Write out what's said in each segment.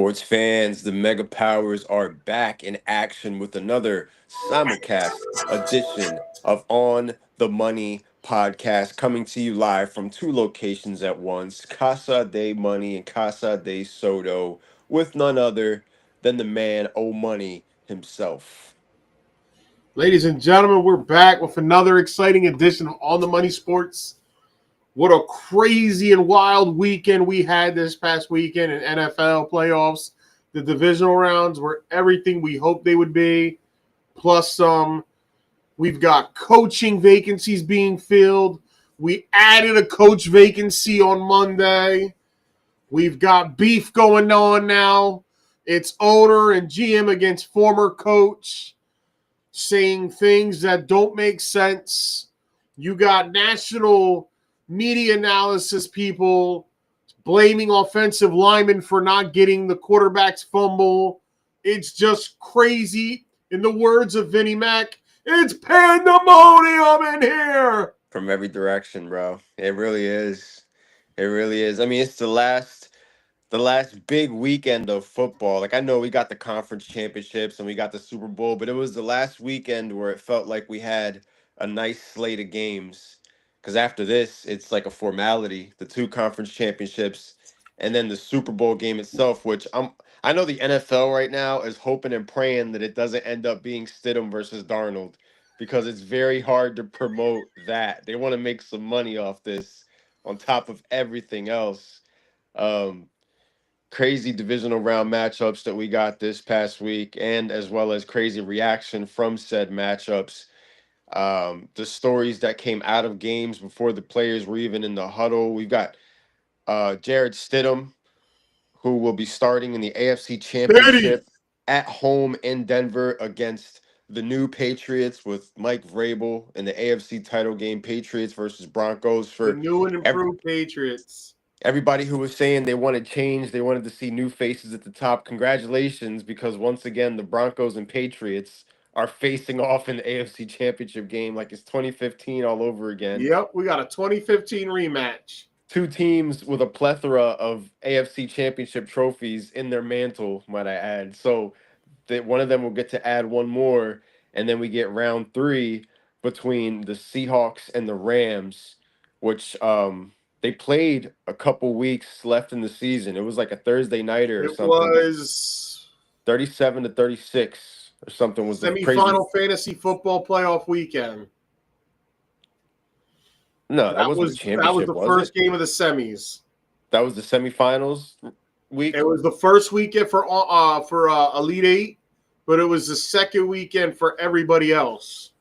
Sports fans, the Mega Powers are back in action with another simulcast edition of On the Money podcast, coming to you live from two locations at once, Casa de Money and Casa de Soto, with none other than the man O Money himself. Ladies and gentlemen, we're back with another exciting edition of On the Money Sports. What a crazy and wild weekend we had this past weekend in NFL playoffs. The divisional rounds were everything we hoped they would be, plus some. We've got coaching vacancies being filled. We added a coach vacancy on Monday. We've got beef going on now. It's owner and GM against former coach, saying things that don't make sense. You got national media analysis people blaming offensive linemen for not getting the quarterback's fumble. It's just crazy. In the words of Vinnie Mac, it's pandemonium in here. From every direction, bro. It really is. It really is. I mean, it's the last big weekend of football. Like, I know we got the conference championships and we got the Super Bowl, but it was the last weekend where it felt like we had a nice slate of games. Because after this, it's like a formality, the two conference championships and then the Super Bowl game itself, which I know the NFL right now is hoping and praying that it doesn't end up being Stidham versus Darnold, because it's very hard to promote that. They want to make some money off this on top of everything else. Um, Crazy divisional round matchups that we got this past week, and as well as crazy reaction from said matchups. The stories that came out of games before the players were even in the huddle. We've got Jared Stidham, who will be starting in the AFC Betty. Championship at home in Denver against the new Patriots, with Mike Vrabel in the AFC title game, Patriots versus Broncos. The For new and every, improved Patriots. everybody who was saying they wanted change, they wanted to see new faces at the top, congratulations, because once again, the Broncos and Patriots are facing off in the AFC Championship game like it's 2015 all over again. Yep, we got a 2015 rematch. Two teams with a plethora of AFC Championship trophies in their mantle, might I add. So that one of them will get to add one more, and then we get round three between the Seahawks and the Rams, which they played a couple weeks left in the season. It was like a Thursday nighter or It something. was 37-36 or something was the crazy. semifinal fantasy football playoff weekend. No, that That wasn't the was championship, the was first it? game of the semis. That was the semifinals week. It was the first weekend for Elite Eight, but it was the second weekend for everybody else.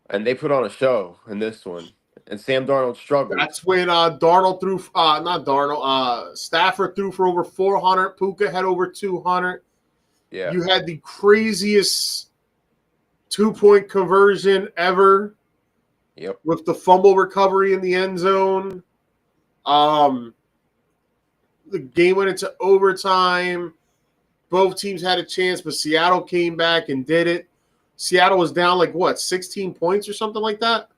And they put on a show in this one. And Sam Darnold struggled. That's when Darnold threw, not Darnold, Stafford threw for over 400. Puka had over 200. Yeah. You had the craziest 2-point conversion ever. Yep. With the fumble recovery in the end zone. The game went into overtime. Both teams had a chance, but Seattle came back and did it. Seattle was down 16 points or something like that?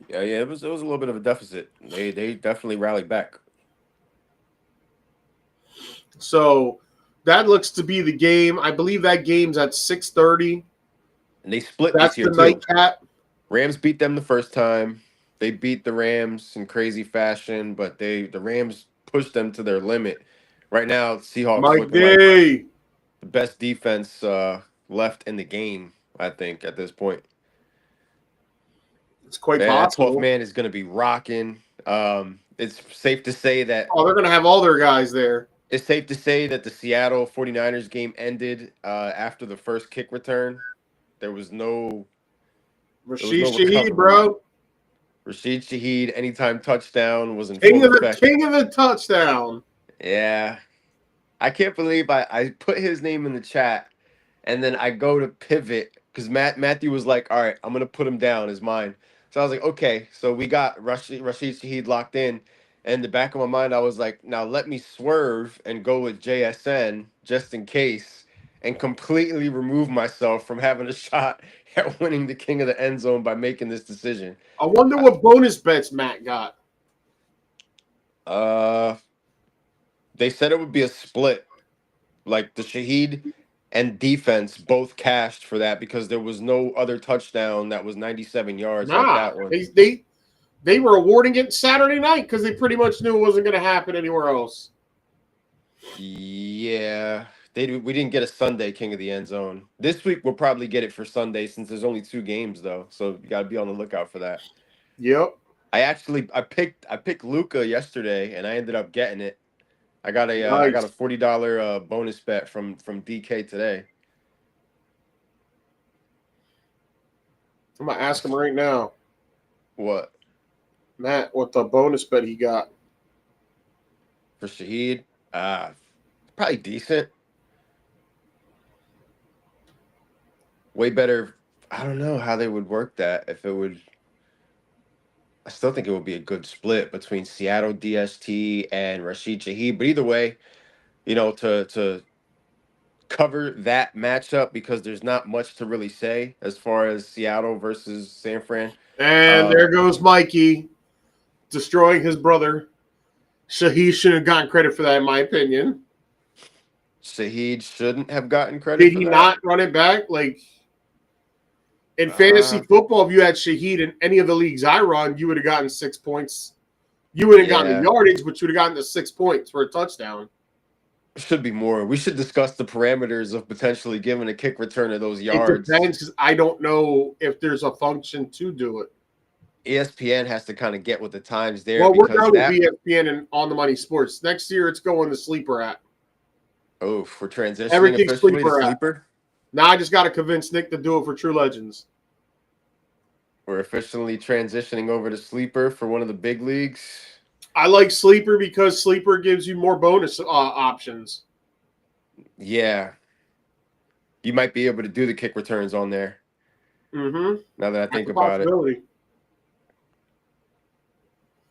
Yeah, it was a little bit of a deficit. They definitely rallied back. So that looks to be the game. I believe that game's at 6:30. And they split That's this year the too. nightcap. Rams beat them the first time. They beat the Rams in crazy fashion, but the Rams pushed them to their limit. Right now, Seahawks Mike looking like Day. the best defense left in the game, I think, at this point. It's quite That possible. 12th man is going to be rocking. It's safe to say that they're going to have all their guys there. It's safe to say that the Seattle 49ers game ended after the first kick return. There was no Rashid recovery. Shaheed, bro. Rashid Shaheed, anytime touchdown was in King full of effect. the touchdown. Yeah. I can't believe I put his name in the chat, and then I go to pivot because Matthew was like, all right, I'm going to put him down as mine. So I was like, okay, so we got Rashid Shaheed locked in. And in the back of my mind, I was like, now let me swerve and go with JSN just in case, and completely remove myself from having a shot at winning the king of the end zone by making this decision. I wonder what bonus bets Matt got. They said it would be a split. like the Shaheed and defense both cashed for that because there was no other touchdown that was 97 yards like Nah, that one. they were awarding it Saturday night because they pretty much knew it wasn't going to happen anywhere else. Yeah, we didn't get a Sunday King of the End Zone. This week we'll probably get it for Sunday since there's only two games though, so you got to be on the lookout for that. Yep. I picked Luca yesterday and I ended up getting it. I got a Nice. $40 bonus bet from DK today. I'm going to ask him right now, What Matt, what the bonus bet he got. for Shaheed? Uh Probably decent. Way better. I don't know how they would work that if it would. I still think it would be a good split between Seattle DST and Rashid Shaheed. But either way, to cover that matchup because there's not much to really say as far as Seattle versus San Fran. And Uh, there goes Mikey destroying his brother. Shaheed shouldn't have gotten credit for that, in my opinion. Shaheed shouldn't have gotten credit Did for he that. not run it back? Like in fantasy Uh, football, if you had Shaheed in any of the leagues I run, you would have gotten 6 points. You wouldn't have gotten the yeah, yardage, but you would have gotten the 6 points for a touchdown. should be more. We should discuss the parameters of potentially giving a kick returner those It yards. depends because I don't know if there's a function to do it. ESPN has to kind of get with the times there Well, we're because done with that. ESPN and On the Money Sports. Next year, it's going to Sleeper at. Oh, for transitioning Everything's officially to Sleeper at. sleeper. Now I just got to convince Nick to do it for True Legends. We're officially transitioning over to sleeper for one of the big leagues. I like Sleeper because Sleeper gives you more bonus options. Yeah, you might be able to do the kick returns on there. Mm-hmm. Now that I That's think a about it, possibility.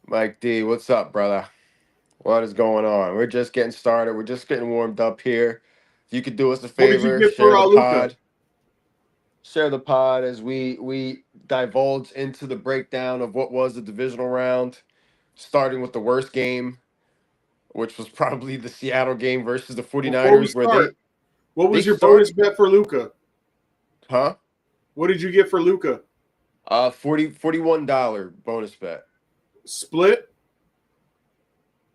Mike D, what's up, brother? What is going on? We're just getting started. We're just getting warmed up here. If you could do us a What did you favor, get for share the Luca? pod. Share the pod as we divulge into the breakdown of what was the divisional round, starting with the worst game, which was probably the Seattle game versus the Before we 49ers, where start, they what they was your bonus started, bet for Luca? huh? What did you get for Luca? 41 bonus bet. Split?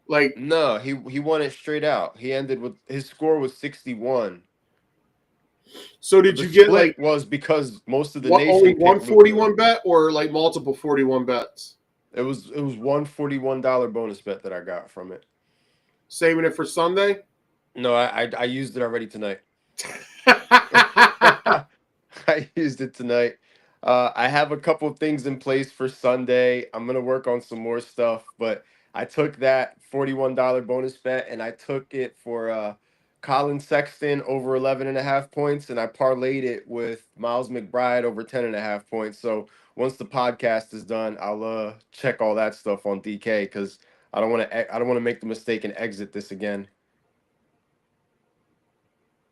Like, No, he won it straight out. He ended with his score was 61. so But did the you get like split was because most of the what, only nation one picked Luca. 41 bet or like multiple 41 bets? It was one $41 bonus bet that I got from it. Saving it for Sunday? No, I used it already tonight. I used it tonight. I have a couple of things in place for Sunday. I'm gonna work on some more stuff, but I took that $41 bonus bet and I took it for Colin Sexton over 11 and a half points, and I parlayed it with Miles McBride over 10 and a half points. So once the podcast is done, I'll check all that stuff on DK because I don't want to make the mistake and exit this again.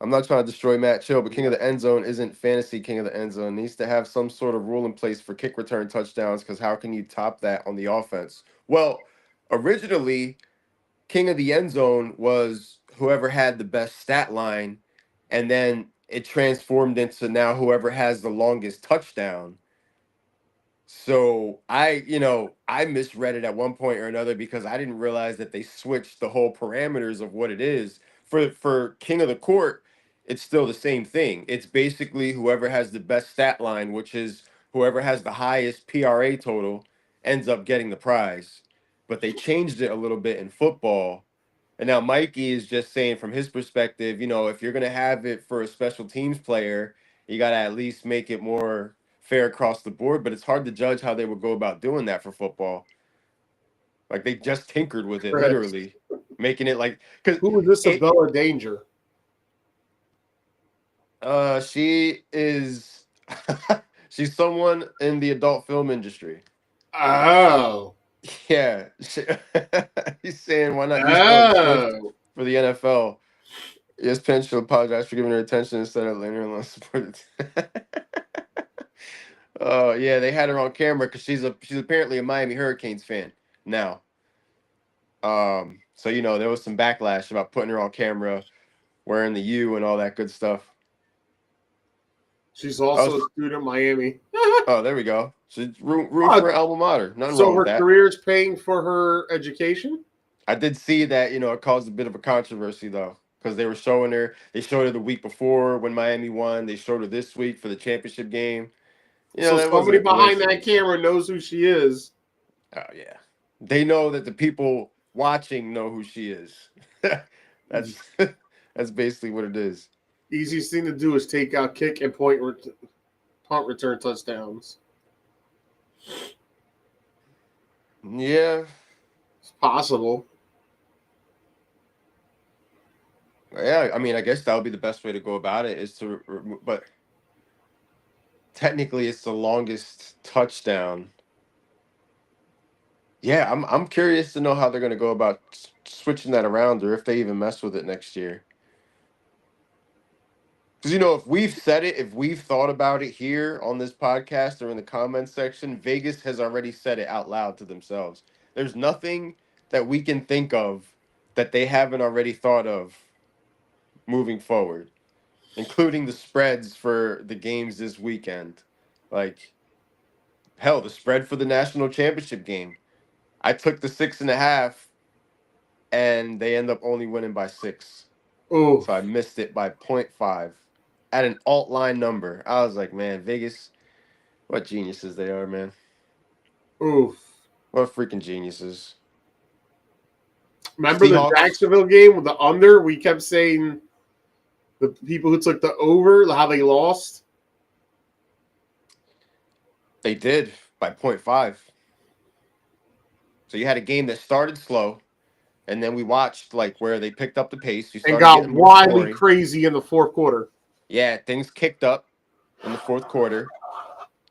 I'm not trying to destroy Matt Chill, but King of the End Zone isn't fantasy King of the End Zone. It needs to have some sort of rule in place for kick return touchdowns because how can you top that on the offense? Well, originally, King of the End Zone was whoever had the best stat line, and then it transformed into now whoever has the longest touchdown. So I misread it at one point or another because I didn't realize that they switched the whole parameters of what it is. For King of the Court, it's still the same thing. It's basically whoever has the best stat line, which is whoever has the highest PRA total, ends up getting the prize. But they changed it a little bit in football. And now Mikey is just saying from his perspective, if you're gonna have it for a special teams player, you gotta at least make it more fair across the board, but it's hard to judge how they would go about doing that for football. Like they just tinkered with it, Chris, literally, making it like because who is this it. Bella Danger? She is, she's someone in the adult film industry. Oh. Yeah, he's saying why not use Taylor Swift Oh. for the NFL? ESPN should apologize for giving her attention instead of letting her support it. Oh yeah, they had her on camera because she's apparently a Miami Hurricanes fan now. So there was some backlash about putting her on camera wearing the U and all that good stuff. She's Oh, also a student at Miami. oh, there we go. So room Oh, for an alma mater. Nothing so wrong with her that. career is paying for her education. I did see that, it caused a bit of a controversy though, because they were showing her. They showed her the week before when Miami won. They showed her this week for the championship game. So That wasn't somebody a behind that coincidence. camera knows who she is. Oh yeah, they know that the people watching know who she is. That's that's basically what it is. Easiest thing to do is take out kick and punt return touchdowns. Yeah, It's possible. yeah. I mean, I guess that would be the best way to go about it is to remove, but technically, it's the longest touchdown. Yeah, I'm curious to know how they're going to go about switching that around, or if they even mess with it next year. Because if we've said it, if we've thought about it here on this podcast or in the comments section, Vegas has already said it out loud to themselves. There's nothing that we can think of that they haven't already thought of moving forward, including the spreads for the games this weekend. Like, hell, the spread for the national championship game. I took the 6.5, and they end up only winning by 6. Oh, So I missed it by point 0.5 at an alt line number. I was like, man, Vegas, what geniuses they are, man. oh. What freaking geniuses. Remember the Seahawks, Jacksonville game with the under? We kept saying the people who took the over, how they lost. they did by point 0.5. So you had a game that started slow, and then we watched like where they picked up the pace. You And started got getting more wildly scoring. crazy in the fourth quarter. Yeah, things kicked up in the fourth quarter,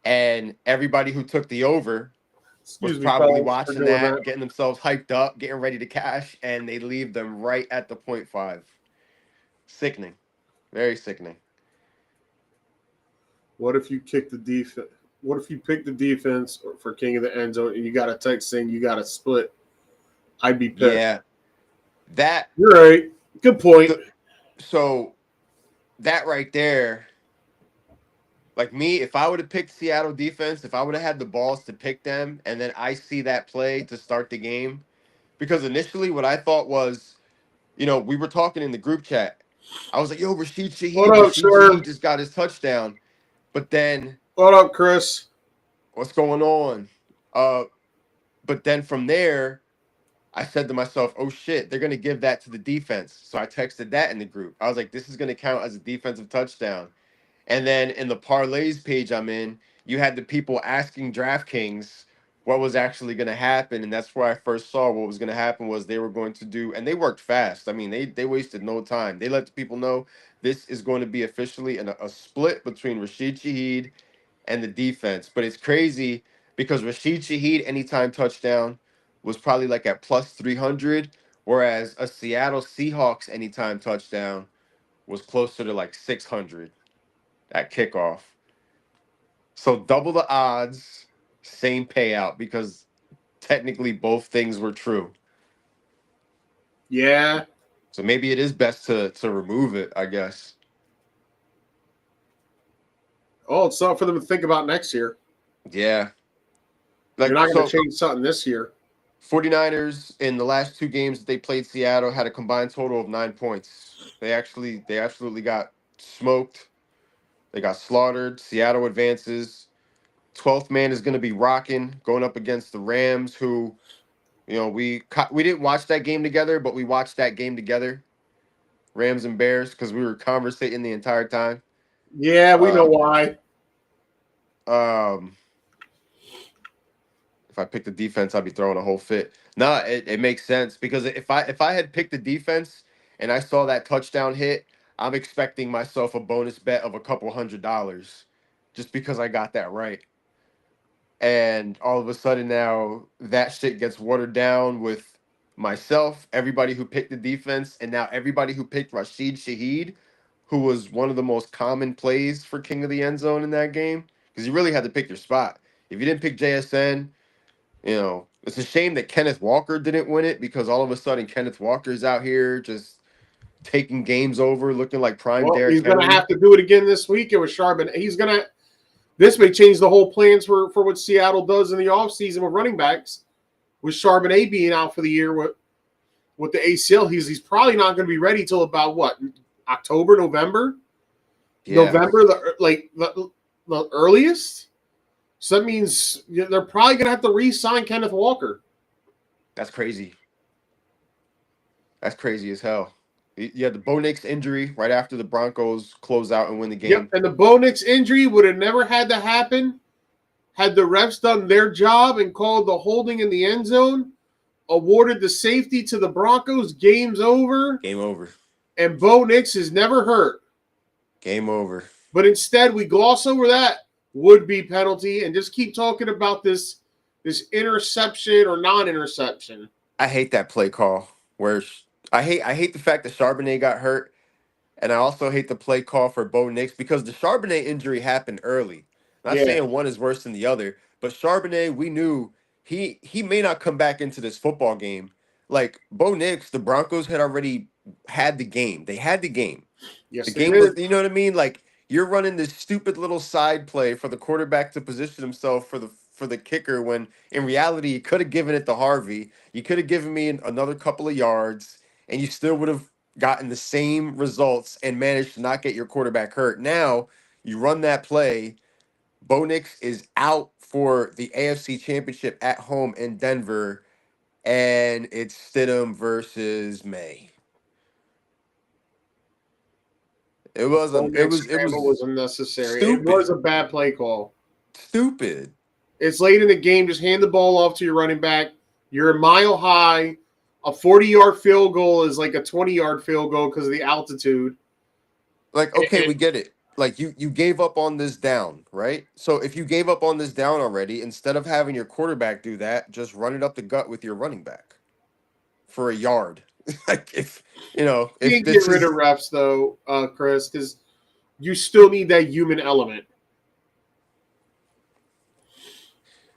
and everybody who took the over was Excuse me, probably fellas, for watching doing that, that. getting themselves hyped up, getting ready to cash, and they leave them right at the point 0.5. Sickening. Very sickening. What if you kick the defense? What if you pick the defense for king of the end zone and you got a text saying you got a split? I'd be pissed. Yeah. That You're right. Good point. the so that right there, like me, if I would have picked Seattle defense, if I would have had the balls to pick them, and then I see that play to start the game, because initially what I thought was, we were talking in the group chat. I was like, yo, What up, Rashid Shaheed sir? just got his touchdown. But then What up, Chris? what's going on? Uh, but then from there, I said to myself, oh shit, they're gonna give that to the defense. So I texted that in the group. I was like, this is gonna count as a defensive touchdown. And then in the parlays page I'm in, you had the people asking DraftKings what was actually going to happen, and that's where I first saw what was going to happen was they were going to do, and they worked fast. I mean, they wasted no time. They let the people know this is going to be officially a split between Rashid Shaheed and the defense. But it's crazy because Rashid Shaheed anytime touchdown was probably like at plus 300, whereas a Seattle Seahawks anytime touchdown was closer to like 600 at kickoff. So double the odds, same payout because technically both things were true. Yeah. So maybe it is best to remove it, I guess. Oh, it's something for them to think about next year. Yeah. You're Like not going to so change something this year. 49ers in the last two games that they played Seattle had a combined total of 9 points. They absolutely got smoked. They got slaughtered. Seattle advances. 12th man is going to be rocking going up against the Rams who we didn't watch that game together, but we watched that game together, Rams and Bears, because we were conversating the entire time. Yeah, we know Um, why. um, if I picked the defense, I'd be throwing a whole fit. Nah, it makes sense because if I had picked the defense and I saw that touchdown hit, I'm expecting myself a bonus bet of a couple $100 just because I got that right. And all of a sudden now that shit gets watered down with myself, everybody who picked the defense, and now everybody who picked Rashid Shaheed, who was one of the most common plays for King of the End Zone in that game, because you really had to pick your spot. If you didn't pick JSN, it's a shame that Kenneth Walker didn't win it because all of a sudden Kenneth Walker's out here just taking games over, looking like prime Well, he's Derrick going to Henry. have to do it again this weekend with Charbonnet. He's going to. This may change the whole plans for what Seattle does in the offseason with running backs. With Charbonnet being out for the year with the ACL, he's probably not going to be ready till about what, October, November, Yeah, the earliest. So that means they're probably going to have to re-sign Kenneth Walker. that's crazy. That's crazy as hell. You had the Bo Nix injury right after the Broncos close out and win the Yep, game. and the Bo Nix injury would have never had to happen had the refs done their job and called the holding in the end zone, awarded the safety to the Broncos. Game's over, Game over. and Bo Nix is never hurt. Game over. But instead, we gloss over that would-be penalty and just keep talking about this interception or non-interception. I hate that play call. I hate the fact that Charbonnet got hurt, and I also hate the play call for Bo Nix because the Charbonnet injury happened early. Not Yeah. saying one is worse than the other, but Charbonnet, we knew he may not come back into this football game. Like Bo Nix, the Broncos had already had the game. They had the game. The Yes, they game was, did. you know what I mean? Like you're running this stupid little side play for the quarterback to position himself for the kicker when in reality you could have given it to Harvey. You could have given me another couple of yards and you still would have gotten the same results and managed to not get your quarterback hurt. Now you run that play. Bo Nix is out for the AFC Championship at home in Denver, and it's Stidham versus May. It The was Bo it Nix was it scramble was was unnecessary. It was stupid. a bad play call. Stupid. It's late in the game. Just hand the ball off to your running back. You're a mile high. A 40-yard field goal is like a 20-yard field goal because of the altitude. Like, okay, And we get it. Like you gave up on this down, right? So if you gave up on this down already, instead of having your quarterback do that, just run it up the gut with your running back for a yard. Like if you if can't get this rid of is refs, though, Chris, because you still need that human element.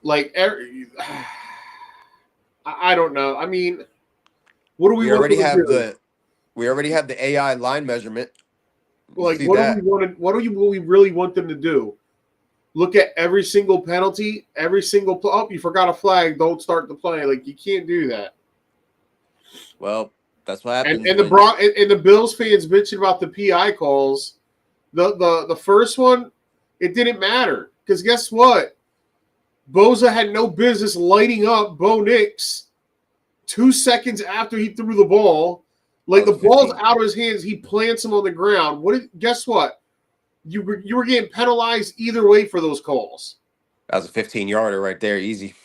Like, I don't know. I mean, what do we we want already them to have do? the AI line measurement. You Like, see that? what we really want them to do? Look at every single penalty, every single play. Oh, you forgot a flag. Don't start the play. Like, you can't do that. Well, that's what And happens and the when Bron- and the Bills fans bitching about the PI calls. The first one, it didn't matter because guess what? Boza had no business lighting up Bo Nix 2 seconds after he threw the ball. that Like was the a ball's 15 out of his hands, he plants him on the ground. Guess what? You were getting penalized either way for those calls. that was a 15 yarder right there, easy.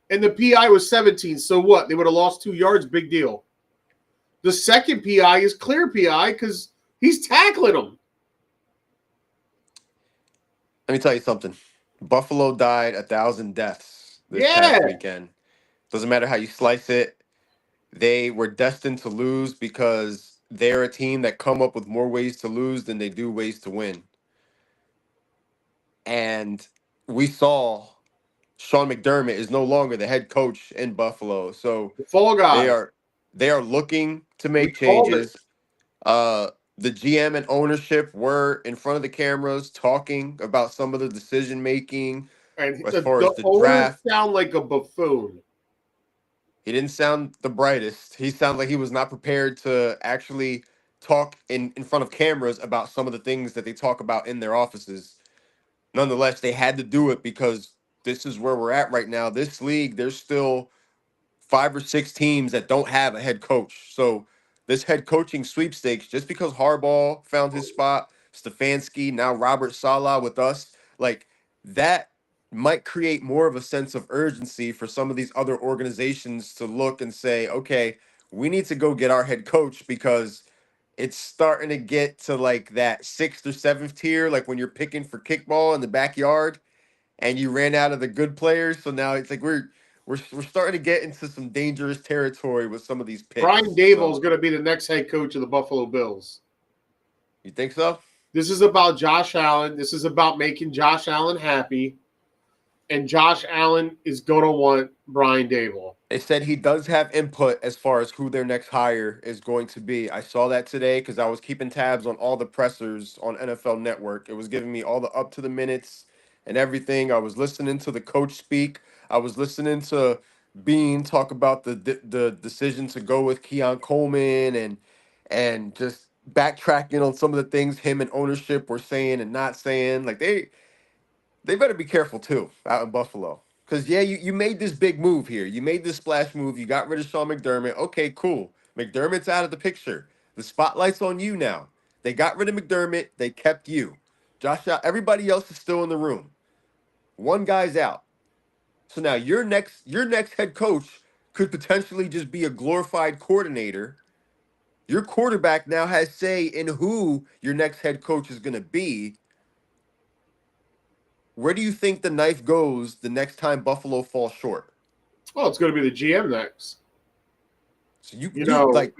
And the PI was 17. So what? They would have lost 2 yards. Big deal. The second PI is clear PI because he's tackling him. Let me tell you something. Buffalo died 1,000 deaths this Yeah. past weekend. Doesn't matter how you slice it. They were destined to lose because they're a team that come up with more ways to lose than they do ways to win. And we saw Sean McDermott is no longer the head coach in Buffalo. So The fall they guy. are they are looking to We make called it. changes. The GM and ownership were in front of the cameras talking about some of the decision making And as far as the the owner draft. sound like a buffoon. He didn't sound the brightest. He sounded like he was not prepared to actually talk in front of cameras about some of the things that they talk about in their offices. Nonetheless, they had to do it because this is where we're at right now. This league, there's still 5 or 6 teams that don't have a head coach. So this head coaching sweepstakes, just because Harbaugh found his spot, Stefanski, now Robert Saleh with us, like that might create more of a sense of urgency for some of these other organizations to look and say, okay, we need to go get our head coach because it's starting to get to like that sixth or seventh tier, like when you're picking for kickball in the backyard and you ran out of the good players. So now it's like we're starting to get into some dangerous territory with some of these picks. Brian Dable is So going to be the next head coach of the Buffalo Bills. you think so? This is about Josh Allen. This is about making Josh Allen happy. And Josh Allen is going to want Brian Dable. They said he does have input as far as who their next hire is going to be. I saw that today because I was keeping tabs on all the pressers on NFL Network. It was giving me all the up to the minutes and everything. I was listening to the coach speak. I was listening to Bean talk about the decision to go with Keon Coleman and just backtracking on some of the things him and ownership were saying and not saying. Like they better be careful too out in Buffalo. Because yeah, you made this big move here. You made this splash move. You got rid of Sean McDermott. Okay, cool. McDermott's out of the picture. The spotlight's on you now. They got rid of McDermott. They kept you. Everybody else is still in the room. One guy's out. So now your next head coach could potentially just be a glorified coordinator. Your quarterback now has say in who your next head coach is going to be. Where do you think the knife goes the next time Buffalo falls short? Well, it's going to be the GM next. So you You you know, like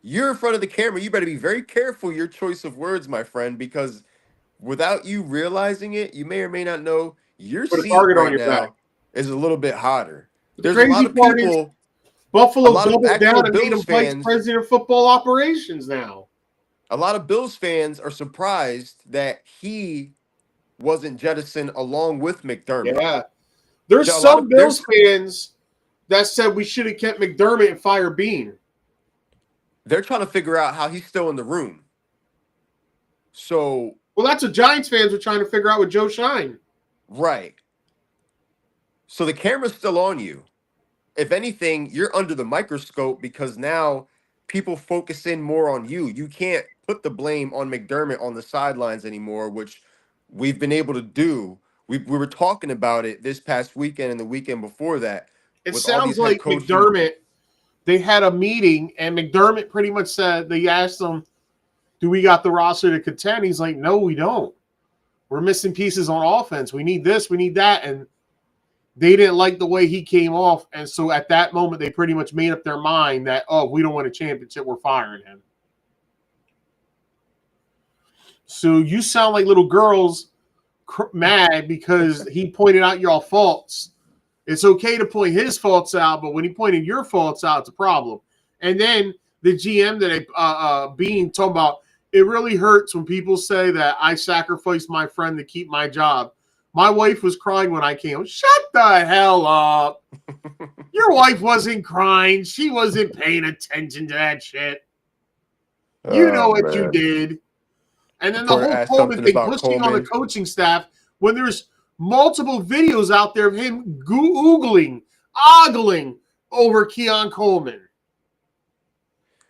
you're in front of the camera. You better be very careful your choice of words, my friend, because without you realizing it, you may or may not know your put a seat target on right your back. now is a little bit hotter. But the There's a lot crazy of part is people, a Buffalo lot of doubled actual down and made Bills him vice fans, president of football operations now. a lot of Bills fans are surprised that he wasn't jettisoned along with McDermott. Yeah. There's A lot some of Bills fans that said we should have kept McDermott and fired Bean. they're trying to figure out how he's still in the room. So, Well, that's what Giants fans were trying to figure out with Joe Shine. right. So the camera's still on you. If anything, you're under the microscope because now people focus in more on you. You can't put the blame on McDermott on the sidelines anymore, which we've been able to do. We were talking about it this past weekend and the weekend before that It with all sounds these head like coaches. McDermott, they had a meeting and McDermott pretty much said, they asked him, do we got the roster to contend? He's like, no, we don't. We're missing pieces on offense. We need this, we need that. And they didn't like the way he came off. And so at that moment, they pretty much made up their mind that, oh, if we don't win a championship, we're firing him. So you sound like little girls mad because he pointed out your faults. It's okay to point his faults out, but when he pointed your faults out, it's a problem. And then the GM that Bean talking about, it really hurts when people say that I sacrificed my friend to keep my job. My wife was crying when I came. Shut the hell up. Your wife wasn't crying. She wasn't paying attention to that shit. You know Oh what you man. did. And then the Reporter whole asked Coleman something thing, about pushing on the Coleman. coaching staff when there's multiple videos out there of him oogling, ogling over Keon Coleman.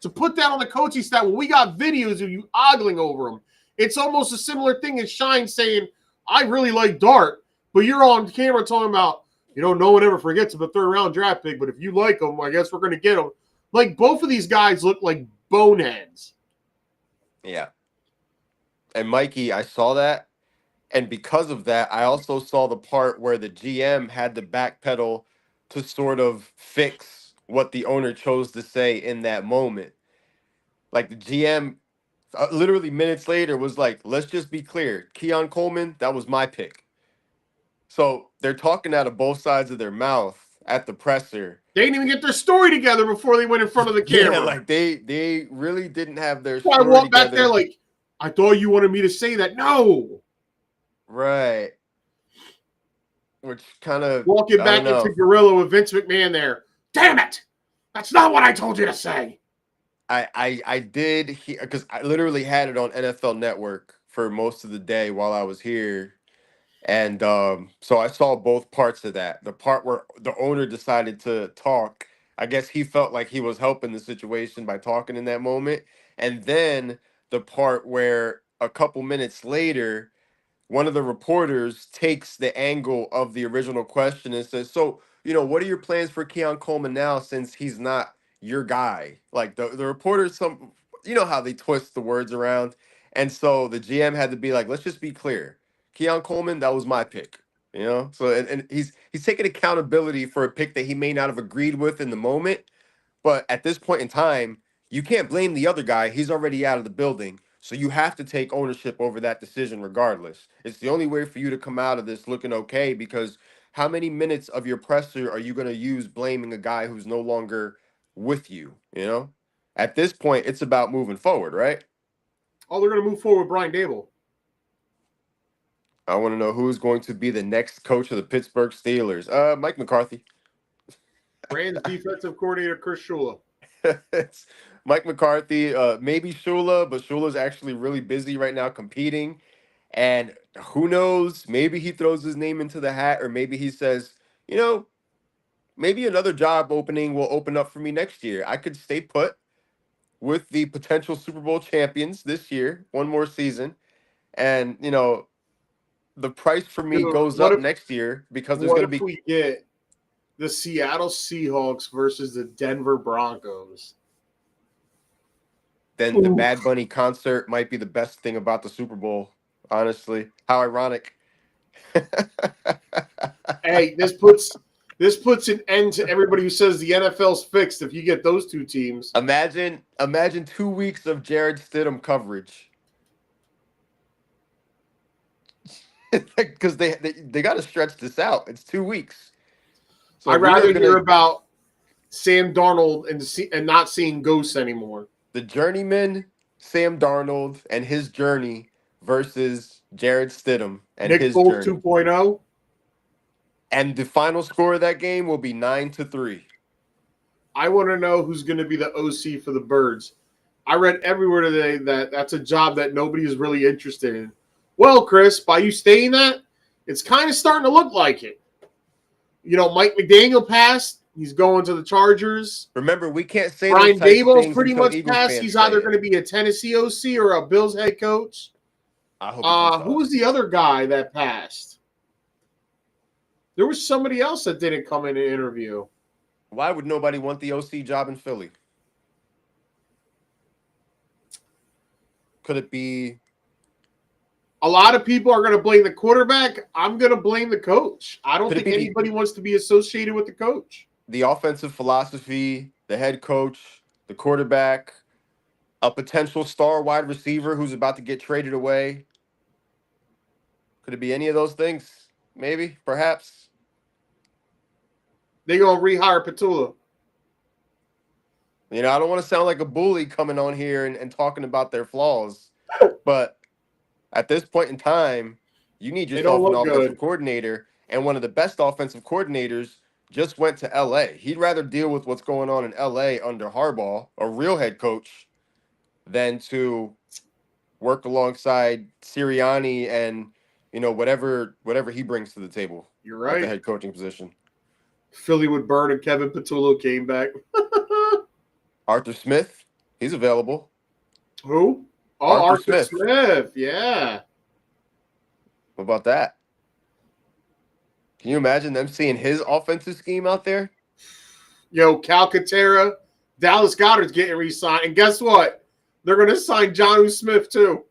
To put that on the coaching staff, when we got videos of you ogling over him, it's almost a similar thing as Shine saying, I really like Dart, but you're on camera talking about, no one ever forgets the third round draft pick, but if you like him, I guess we're going to get him. Like, both of these guys look like boneheads. Yeah. And Mikey, I saw that. And because of that, I also saw the part where the GM had to backpedal to sort of fix what the owner chose to say in that moment. Like the GM, literally minutes later, was like, let's just be clear. Keon Coleman, that was my pick. So they're talking out of both sides of their mouth at the presser. They didn't even get their story together before they went in front of the Yeah, camera. like they really didn't have their So I story walked back there together. like, I thought you wanted me to say that. No. Right. Which kind of, Walking I don't back into know. Gorilla with Vince McMahon there. Damn it. That's not what I told you to say. I did hear because I literally had it on NFL Network for most of the day while I was here, and so I saw both parts of that. The part where the owner decided to talk, I guess he felt like he was helping the situation by talking in that moment, and then the part where a couple minutes later one of the reporters takes the angle of the original question and says, "So, what are your plans for Keon Coleman now since he's not your guy?" Like the reporters, you know how they twist the words around, and so the GM had to be like, "Let's just be clear, Keon Coleman, that was my pick." So and he's taking accountability for a pick that he may not have agreed with in the moment, but at this point in time, you can't blame the other guy. He's already out of the building. So you have to take ownership over that decision regardless. It's the only way for you to come out of this looking okay, because how many minutes of your presser are you going to use blaming a guy who's no longer with you, you know? At this point, it's about moving forward, right? Oh, they're going to move forward with Brian Dable. I want to know who's going to be the next coach of the Pittsburgh Steelers. Mike McCarthy. Rams defensive coordinator Chris Shula. It's Mike McCarthy, maybe Shula, but Shula's actually really busy right now competing. And who knows? Maybe he throws his name into the hat, or maybe he says, you know, maybe another job opening will open up for me next year. I could stay put with the potential Super Bowl champions this year, one more season. And, the price for me Dude, goes up next year because there's what going to if be we get the Seattle Seahawks versus the Denver Broncos? then the Oof. Bad Bunny concert might be the best thing about the Super Bowl, honestly. How ironic. Hey, this puts an end to everybody who says the NFL's fixed if you get those two teams. Imagine 2 weeks of Jared Stidham coverage. Because they got to stretch this out. It's 2 weeks. So I'd we are rather hear gonna about Sam Darnold and not seeing ghosts anymore. the journeyman Sam Darnold and his journey versus Jared Stidham and Nick his Foles journey. 2.0. And the final score of that game will be 9-3. I want to know who's going to be the OC for the Birds. I read everywhere today that that's a job that nobody is really interested in. Well, Chris, by you saying that, it's kind of starting to look like it. Mike McDaniel passed. He's going to the Chargers. Remember, we can't say those Brian types of Dable's things pretty until much Eagles passed. fans He's say either it. going to be a Tennessee OC or a Bills head coach. I hope it's Utah. Who was the other guy that passed? There was somebody else that didn't come in an interview. Why would nobody want the OC job in Philly? Could it be A lot of people are going to blame the quarterback. I'm going to blame the coach. I don't could it think be anybody wants to be associated with the coach. the offensive philosophy, the head coach, the quarterback, a potential star wide receiver who's about to get traded away? Could it be any of those things? Maybe, perhaps. They're going to rehire Petula. I don't want to sound like a bully coming on here and talking about their flaws, but at this point in time, you need They don't yourself an look offensive good. coordinator, and one of the best offensive coordinators just went to LA. He'd rather deal with what's going on in LA under Harbaugh, a real head coach, than to work alongside Sirianni and whatever he brings to the table You're at the right. head coaching position. Philly would burn and Kevin Petula came back. Arthur Smith, he's available. Who? Oh, Arthur Arthur Smith. Smith. Yeah. What about that? Can you imagine them seeing his offensive scheme out there? Yo, Calcaterra, Dallas Goddard's getting re-signed. And guess what? They're going to sign Jonnu Smith too.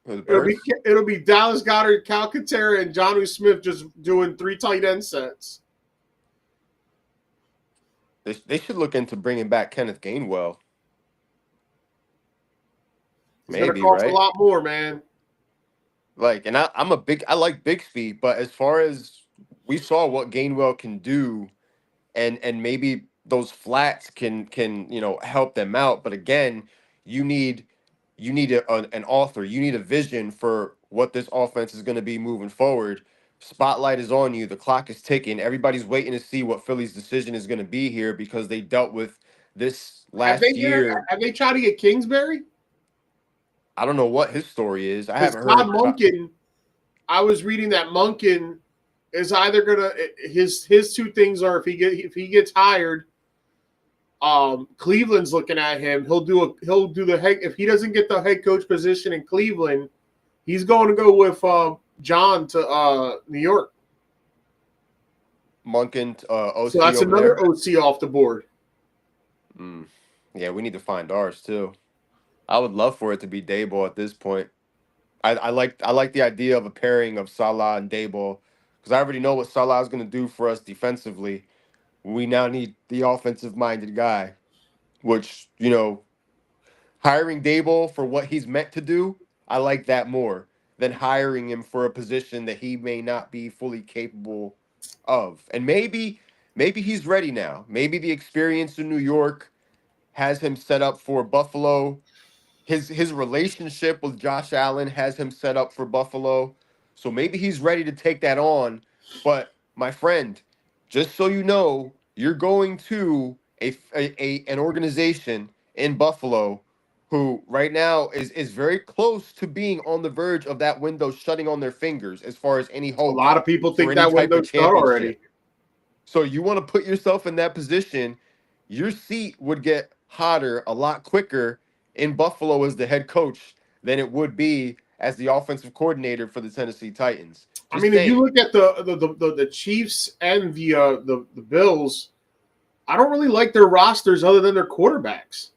For the It'll be Birds? it'll be Dallas Goddard, Calcaterra, and Jonnu Smith just doing 3 tight end sets. They should look into bringing back Kenneth Gainwell. It's going to Maybe, cost a right? lot more, man. Like, and I like Bixby, but as far as we saw what Gainwell can do, and maybe those flats can help them out. But again, you need an author. You need a vision for what this offense is going to be moving forward. Spotlight is on you. The clock is ticking. Everybody's waiting to see what Philly's decision is going to be here because they dealt with this Have they last year. have they tried to get Kingsbury? I don't know what his story is. I Because haven't Todd heard. Monken, I was reading that Monken is either gonna his two things are if he gets hired, Cleveland's looking at him. He'll do the head if he doesn't get the head coach position in Cleveland, he's going to go with John to New York. Monken, So OC that's over another there. OC off the board. Yeah, we need to find ours too. I would love for it to be Dayball at this point. I like the idea of a pairing of Salah and Dayball because I already know what Salah is going to do for us defensively. We now need the offensive minded guy, which Hiring Dable for what he's meant to do, I like that more than hiring him for a position that he may not be fully capable of. And maybe he's ready now. Maybe the experience in New York has him set up for Buffalo. His relationship with Josh Allen has him set up for Buffalo. So maybe he's ready to take that on. But my friend, just so you know, you're going to an organization in Buffalo who right now is very close to being on the verge of that window shutting on their fingers as far as any A lot hopes of people for think any that type of window's shut already. championship. So you want to put yourself in that position, your seat would get hotter a lot quicker in Buffalo as the head coach than it would be as the offensive coordinator for the Tennessee Titans. I Just mean, if you saying. look at the Chiefs and the Bills, I don't really like their rosters other than their quarterbacks.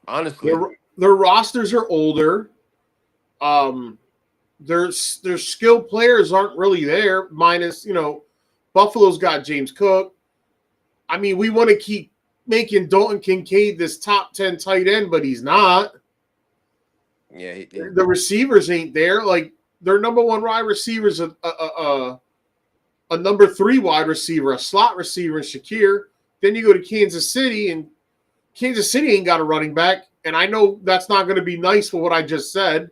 Their Honestly, their rosters are older. Um, their skilled players aren't really there. Minus, Buffalo's got James Cook. I mean, we want to keep making Dalton Kincaid this top 10 tight end, but he's not. yeah, The receivers ain't there. Like their number one wide receiver is a number three wide receiver, a slot receiver in Shakir. Then you go to Kansas City, and Kansas City ain't got a running back. And I know that's not going to be nice for what I just said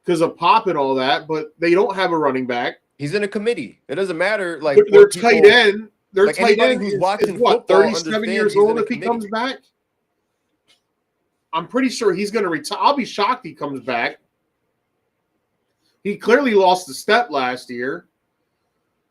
because of Pop and all that, but they don't have a running back. he's in a committee. It doesn't matter like Their what tight people end, their like tight anybody end who's is watching what, football 37 understands years he's in old a if he comes committee. back? I'm pretty sure he's going to retire. I'll be shocked he comes back. He clearly lost the step last year.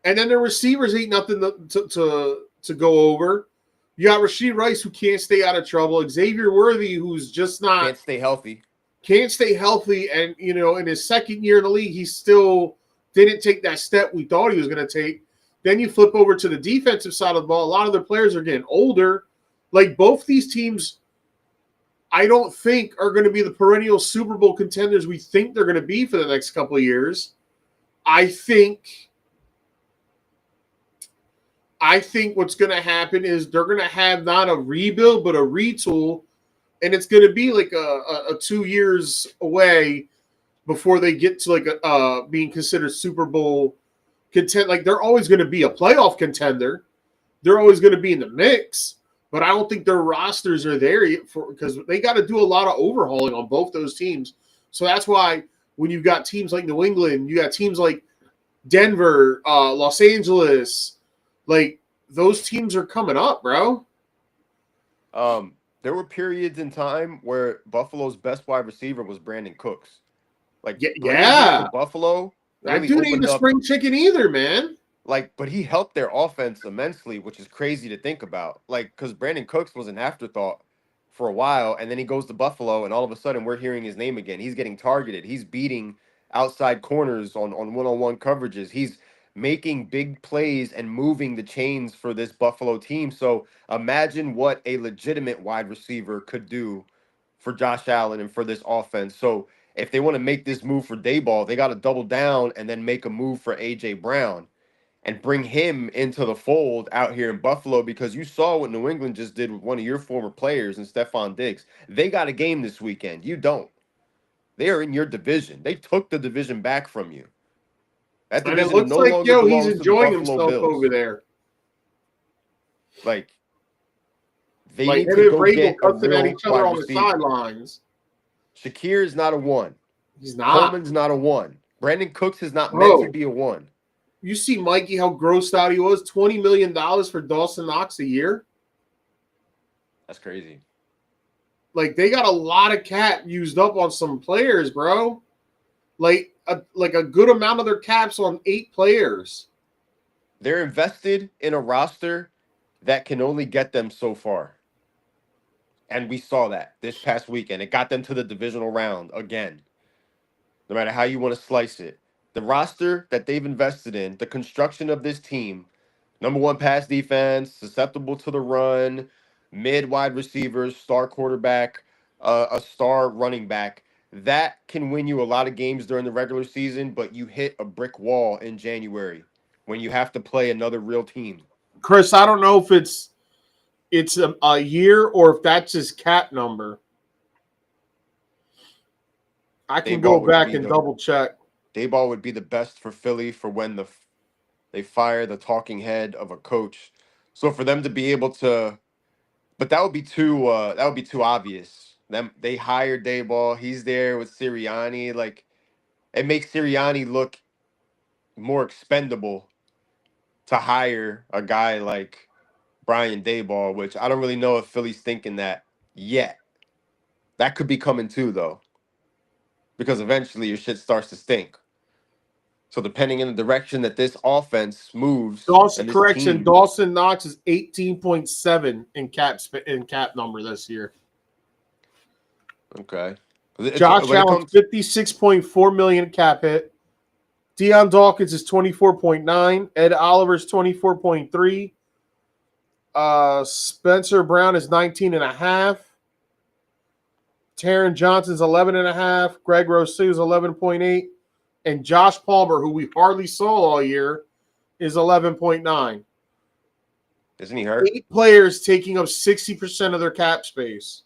And then the receivers ain't nothing to go over. You got Rashid Rice, who can't stay out of trouble. Xavier Worthy, who's just not Can't stay healthy. can't stay healthy. And, in his second year in the league, he still didn't take that step we thought he was going to take. Then you flip over to the defensive side of the ball. A lot of their players are getting older. Like both these teams, I don't think are going to be the perennial Super Bowl contenders we think they're going to be for the next couple of years. I think what's going to happen is they're going to have not a rebuild, but a retool. And it's going to be like a 2 years away before they get to like being considered Super Bowl content. Like they're always going to be a playoff contender. They're always going to be in the mix, but I don't think their rosters are there yet because they got to do a lot of overhauling on both those teams. So that's why when you've got teams like New England, you got teams like Denver, Los Angeles, like those teams are coming up, bro. There were periods in time where Buffalo's best wide receiver was Brandon Cooks. Like bringing him to Yeah. Buffalo That really dude ain't opened a up spring chicken either, man. but he helped their offense immensely, which is crazy to think about. Like, because Brandon Cooks was an afterthought for a while, and then he goes to Buffalo, and all of a sudden we're hearing his name again. He's getting targeted. He's beating outside corners on one-on-one coverages. He's making big plays and moving the chains for this Buffalo team. So imagine what a legitimate wide receiver could do for Josh Allen and for this offense. So if they want to make this move for Dayball, they got to double down and then make a move for AJ Brown and bring him into the fold out here in Buffalo because you saw what New England just did with one of your former players and Stephon Diggs. They got a game this weekend. You don't. They are in your division. They took the division back from you. That And it division looks no like, longer he's belongs to the enjoying Buffalo himself over Bills. there. Like, they Like need him to and go Vrabel get a cussing at real each other wide on the receiver. sidelines. Shakir is not a one. He's not. Coleman's not a one. Brandon Cooks is not meant to Bro, be a one. you see Mikey, how grossed out he was? $20 million for Dawson Knox a year? That's crazy. Like, they got a lot of cap used up on some players, bro. Like a good amount of their caps on 8 players. They're invested in a roster that can only get them so far. And we saw that this past weekend. It got them to the divisional round again. No matter how you want to slice it. The roster that they've invested in, the construction of this team, number one pass defense, susceptible to the run, mid wide receivers, star quarterback, a star running back. That can win you a lot of games during the regular season, but you hit a brick wall in January when you have to play another real team. Chris, I don't know if it's a year or if that's his cap number. I can go Dayball would back be and the double check. Dayball would be the best for Philly for when they fire the talking head of a coach. So for them to be able to, but that would be too obvious. Them they hired Dayball. He's there with Sirianni. Like it makes Sirianni look more expendable to hire a guy like Brian Dayball, which I don't really know if Philly's thinking that yet. That could be coming too, though, because eventually your shit starts to stink. So depending on the direction that this offense moves Dawson and this correction. team, Dawson Knox is 18.7 in cap number this year. okay, it's Josh when it Allen's comes, 56.4 million cap hit. Deion Dawkins is 24.9. Ed Oliver's 24.3. Spencer Brown is 19 and a half. Taron Johnson's 11 and a half. Greg Rousseau's 11.8. And Josh Palmer, who we hardly saw all year, is 11.9. isn't he hurt? 8 players taking up 60% of their cap space.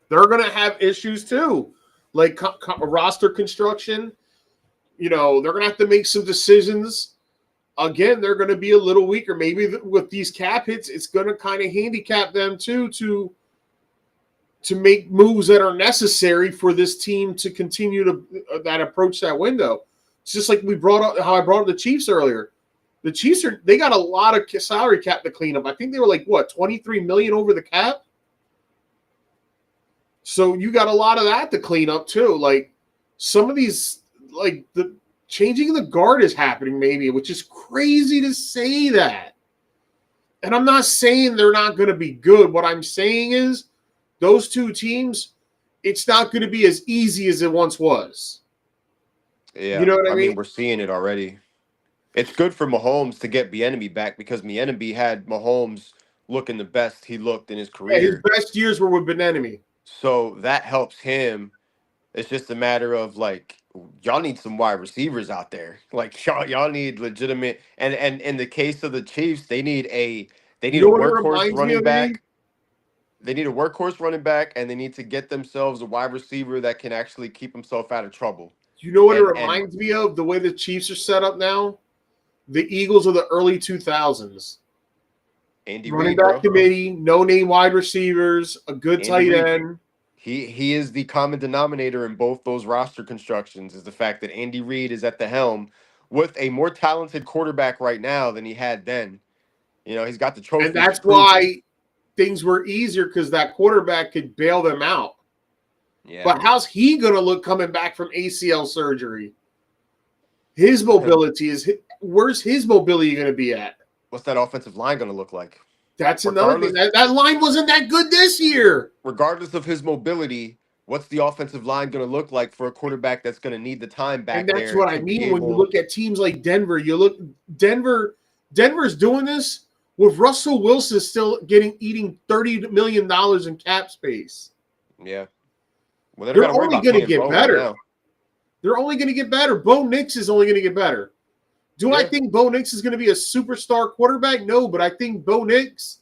They're going to have issues too, like roster construction. You know, they're going to have to make some decisions. Again, they're going to be a little weaker. Maybe with these cap hits, it's going to kind of handicap them too to make moves that are necessary for this team to continue to that approach that window. It's just like we brought up how I brought up the Chiefs earlier. The Chiefs they got a lot of salary cap to clean up. I think they were like what 23 million over the cap. So you got a lot of that to clean up too. Like some of these, like the changing the guard is happening maybe, which is crazy to say that. And I'm not saying they're not going to be good. What I'm saying is those two teams, it's not going to be as easy as it once was. You Yeah, know what I I mean? mean we're seeing it already. It's good for Mahomes to get Bieniemy back because Bieniemy had Mahomes looking the best he looked in his Yeah, his career. best years were with Benenemy. So that helps him. It's just a matter of like y'all need some wide receivers out there. Like y'all need legitimate and in the case of the Chiefs, they You need a know what it workhorse reminds me running of, Andy? back. They need a workhorse running back and they need to get themselves a wide receiver that can actually keep himself out of trouble. You know what it And reminds me of? The way the Chiefs are set up now? The Eagles of the early 2000s. Andy Running Reid, back bro. committee, no name wide receivers, a good Andy tight Reid. end. He is the common denominator in both those roster constructions is the fact that Andy Reid is at the helm with a more talented quarterback right now than he had then. You know, he's got the And trophies to that's prove it. why things were easier because that quarterback could bail them out. Yeah. But how's he going to look coming back from ACL surgery? His mobility is where's his mobility going to be at? What's that offensive line going to look like? That's another thing. Regardless That line wasn't that good this year. regardless of his mobility, what's the offensive line going to look like for a quarterback that's going to need the time And back that's there what I to be mean when you able. look at teams like Denver. You look Denver's doing this with Russell Wilson still eating $30 million in cap space. Yeah. Well, they don't got They're to worry only about going to paying get Bo right better. now. They're only going to get better. Bo Nix is only going to get better. Do I Yeah. think Bo Nix is going to be a superstar quarterback? No, but I think Bo Nix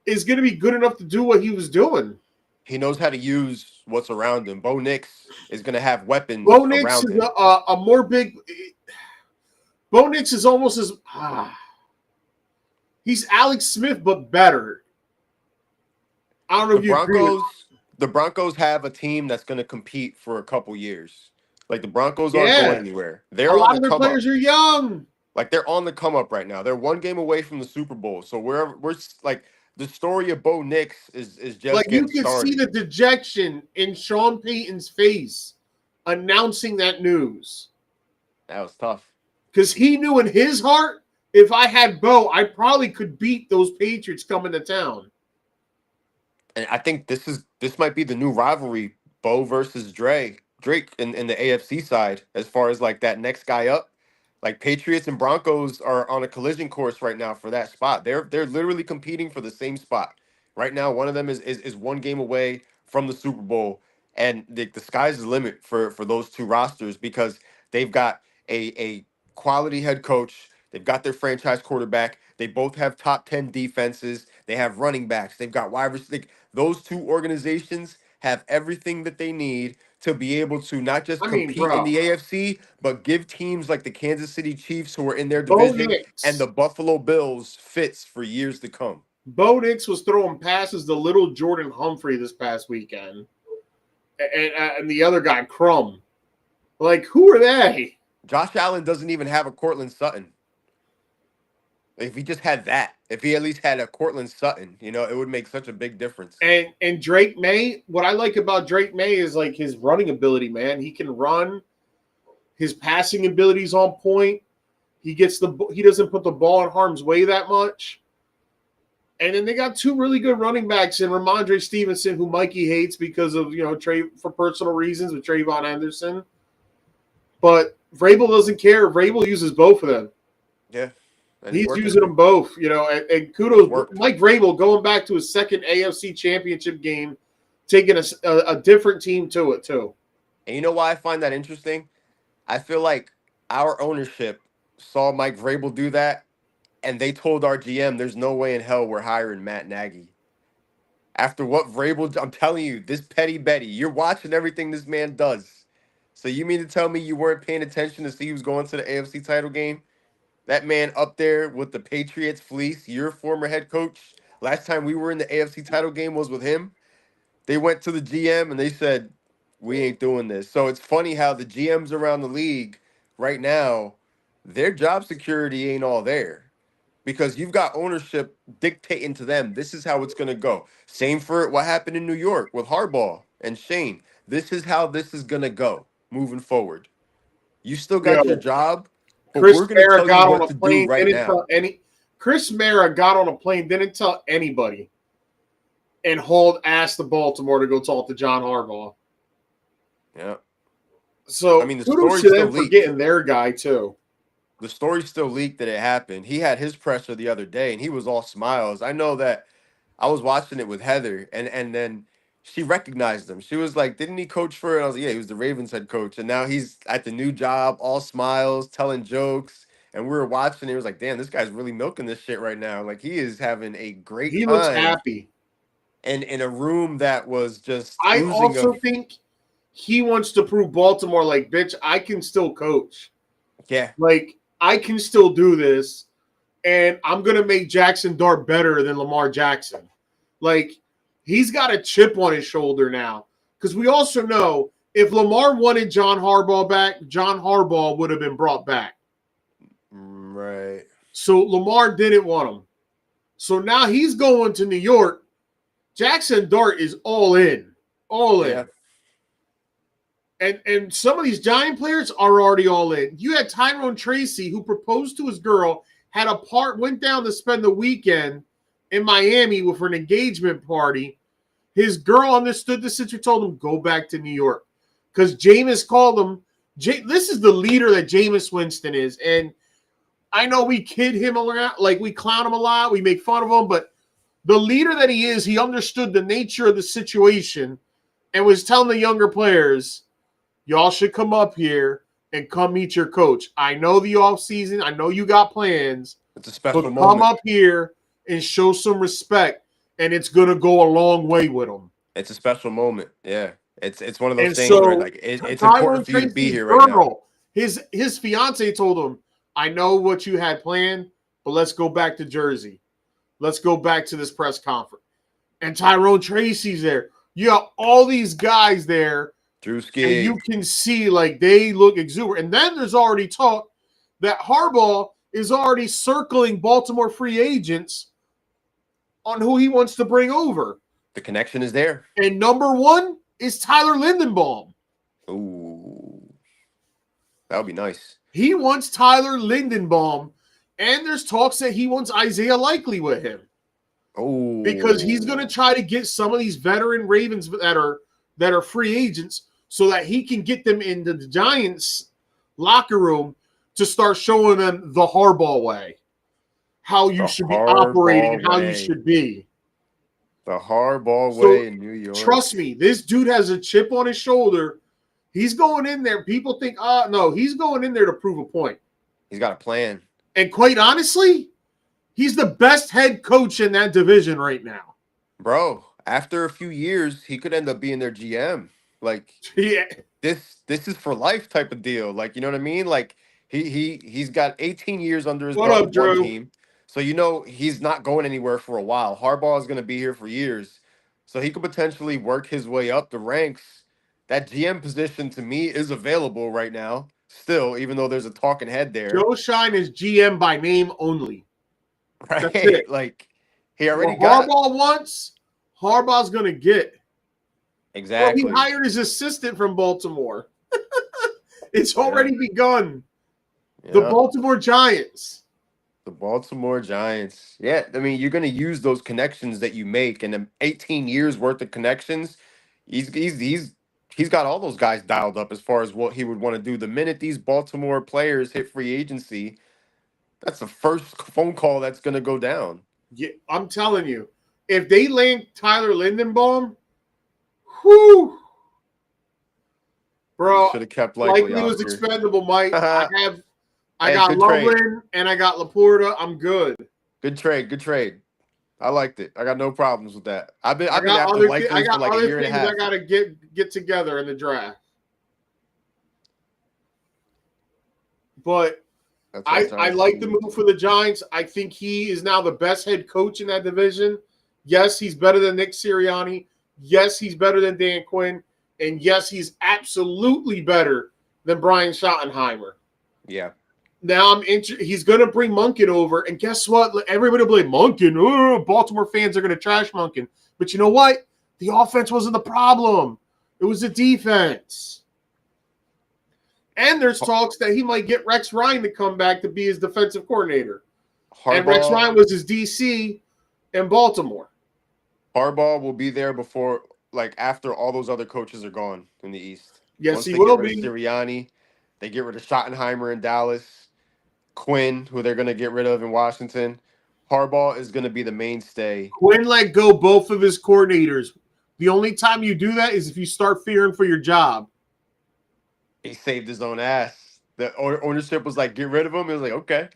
is going to be good enough to do what he was doing. He knows how to use what's around him. Bo Nix is going to have Bo weapons Nix around is him. a more big. Bo Nix is almost as he's Alex Smith but better. I don't know The if you agree with. Broncos, the Broncos have a team that's going to compete for a couple years. Like the Broncos aren't going Yeah, anywhere. a They're on lot the of their come up. players are young. Like they're on the come up right now. They're one game away from the Super Bowl. So like the story of Bo Nix is Like just you getting could see started. the dejection in Sean Payton's face announcing that news That was tough. because he knew in his heart, if I had Bo, I probably could beat those Patriots coming to town. And I think this might be the new rivalry, Bo versus Drake in the AFC side, as far as like that next guy up. Like Patriots and Broncos are on a collision course right now for that spot. They're literally competing for the same spot. Right now, one of them is one game away from the Super Bowl. And the sky's the limit for those two rosters because they've got a quality head coach. They've got their franchise quarterback. They both have top 10 defenses. They have running backs. They've got wide receivers. Like, those two organizations have everything that they need to be able to not just I mean, compete in bro, the AFC, but give teams like the Kansas City Chiefs, who are in their Bo division, and Nix. the Buffalo Bills fits for years to come. Bo Nix was throwing passes to little Jordan Humphrey this past weekend, and the other guy Crum. Like, who are they? Josh Allen doesn't even have a Cortland Sutton. If he just had that, if he at least had a Cortland Sutton, it would make such a big difference. And Drake May. What I like about Drake May is like his running ability. Man, he can run. His passing ability's on point. He doesn't put the ball in harm's way that much. And then they got two really good running backs in Ramondre Stevenson, who Mikey hates because of for personal reasons with Trayvon Anderson. But Vrabel doesn't care. Vrabel uses both of them. Yeah, and it's He's working. using them both, and It's kudos. worked. Mike Vrabel going back to his second AFC championship game, taking a different team to it, too. And you know why I find that interesting? I feel like our ownership saw Mike Vrabel do that, and they told our GM, "There's no way in hell we're hiring Matt Nagy." After what Vrabel, I'm telling you, this petty Betty, you're watching everything this man does. So you mean to tell me you weren't paying attention to see who's going to the AFC title game? That man up there with the Patriots fleece, your former head coach. Last time we were in the AFC title game was with him. They went to the GM and they said, "We ain't doing this." So it's funny how the GMs around the league right now, their job security ain't all there because you've got ownership dictating to them, this is how it's going to go. Same for what happened in New York with Harbaugh and Shane. This is how this is going to go moving forward. You still got your Yo, job, but Chris we're going to Mara tell you got on what a to do plane, right didn't now. tell any. Chris Mara got on a plane, didn't tell anybody, and hauled ass to Baltimore to go talk to John Harbaugh. Yeah. I So mean, the kudos story to still them for leaked. getting their guy too. The story still leaked that it happened. He had his presser the other day and he was all smiles. I know that I was watching it with Heather and then she recognized him. She was like, "Didn't he coach for?" And I was like, "Yeah, he was the Ravens head coach." And now he's at the new job, all smiles, telling jokes. And we were watching. He was like, "Damn, this guy's really milking this shit right now. Like he is having a great He looks time." happy. And in a room that was just I oozing also of, think he wants to prove Baltimore, like, bitch, I can still coach. yeah, Like, I can still do this, and I'm gonna make Jackson Dart better than Lamar Jackson. Like, he's got a chip on his shoulder now. Because we also know if Lamar wanted John Harbaugh back, John Harbaugh would have been brought back. right. So Lamar didn't want him. So now he's going to New York. Jackson Dart is all in. All in. Yeah. And some of these Giant players are already all in. You had Tyrone Tracy, who proposed to his girl, went down to spend the weekend in Miami with an engagement party. His girl understood the situation, told him, go back to New York. Because Jameis called him. This is the leader that Jameis Winston is. And I know we kid him a lot, like we clown him a lot, we make fun of him, but the leader that he is, he understood the nature of the situation and was telling the younger players, y'all should come up here and come meet your coach. I know the offseason. I know you got plans, It's a but special come moment. up here and show some respect, and it's going to go a long way with them. It's a special moment. Yeah. It's one of those And things where so like it's important Tyrone for you to be Tracy's here right now. girl, his fiance told him, I know what you had planned, but let's go back to Jersey. Let's go back to this press conference. And Tyrone Tracy's there. You got all these guys there, and Drewski. you can see like they look exuberant. And then there's already talk that Harbaugh is already circling Baltimore free agents on who he wants to bring over. The connection is there. And number one is Tyler Lindenbaum. Ooh. That would be nice. He wants Tyler Lindenbaum, and there's talks that he wants Isaiah Likely with him because he's going to Oh. try to get some of these veteran Ravens that are free agents so that he can get them into the Giants locker room to start showing them the Harbaugh way, how you The should be operating hardball and how you way. should be. The hardball So way in New York. trust me, this dude has a chip on his shoulder. He's going in there. People think, no, he's going in there to prove a point. He's got a plan. And quite honestly, he's the best head coach in that division right now. Bro, after a few years, he could end up being their GM. Like Yeah. this is for life type of deal. Like, you know what I mean? Like he's got 18 years under his What belt up, with one Drew? team. So you know he's not going anywhere for a while. Harbaugh is going to be here for years. So he could potentially work his way up the ranks. That GM position to me is available right now. Still, even though there's a talking head there, Joe Shine is GM by name only. That's right? it. Like he What already got Harbaugh wants, Harbaugh's going to get. Bro, he exactly. hired his assistant from Baltimore. It's Yeah. already begun. The Yeah. Baltimore Giants. The Baltimore Giants. Yeah, I mean, you're going to use those connections that you make, and 18 years worth of connections. He's got all those guys dialed up as far as what he would want to do. The minute these Baltimore players hit free agency, that's the first phone call that's going to go down. Yeah, I'm telling you, if they land Tyler Lindenbaum, whoo, You bro, should have kept likely likely was Oscar. expendable, Mike. I Hey, got good trade. Loveland and I got Laporta. I'm good. Good trade. Good trade. I liked it. I got no problems with that. I I've been got after I likely for got like a other year and a things I half. gotta get together in the draft. But That's why I Giants like the fans. move for the Giants. I think he is now the best head coach in that division. Yes, he's better than Nick Sirianni. Yes, he's better than Dan Quinn. And yes, he's absolutely better than Brian Schottenheimer. Yeah. Now he's going to bring Monken over. And guess what? Everybody will be like, Monken. Oh, Baltimore fans are going to trash Monken. But you know what? The offense wasn't the problem. It was the defense. And there's talks that he might get Rex Ryan to come back to be his defensive coordinator. And Rex Harbaugh Ryan was his DC in Baltimore. Harbaugh will be there before, like, after all those other coaches are gone in the East. Yes, Once he they get will rid of be. Sirianni, they get rid of Schottenheimer in Dallas, Quinn, who they're going to get rid of in Washington. Harbaugh is going to be the mainstay. Quinn let go both of his coordinators. The only time you do that is if you start fearing for your job. He saved his own ass. The ownership was like, get rid of him. It was like, okay.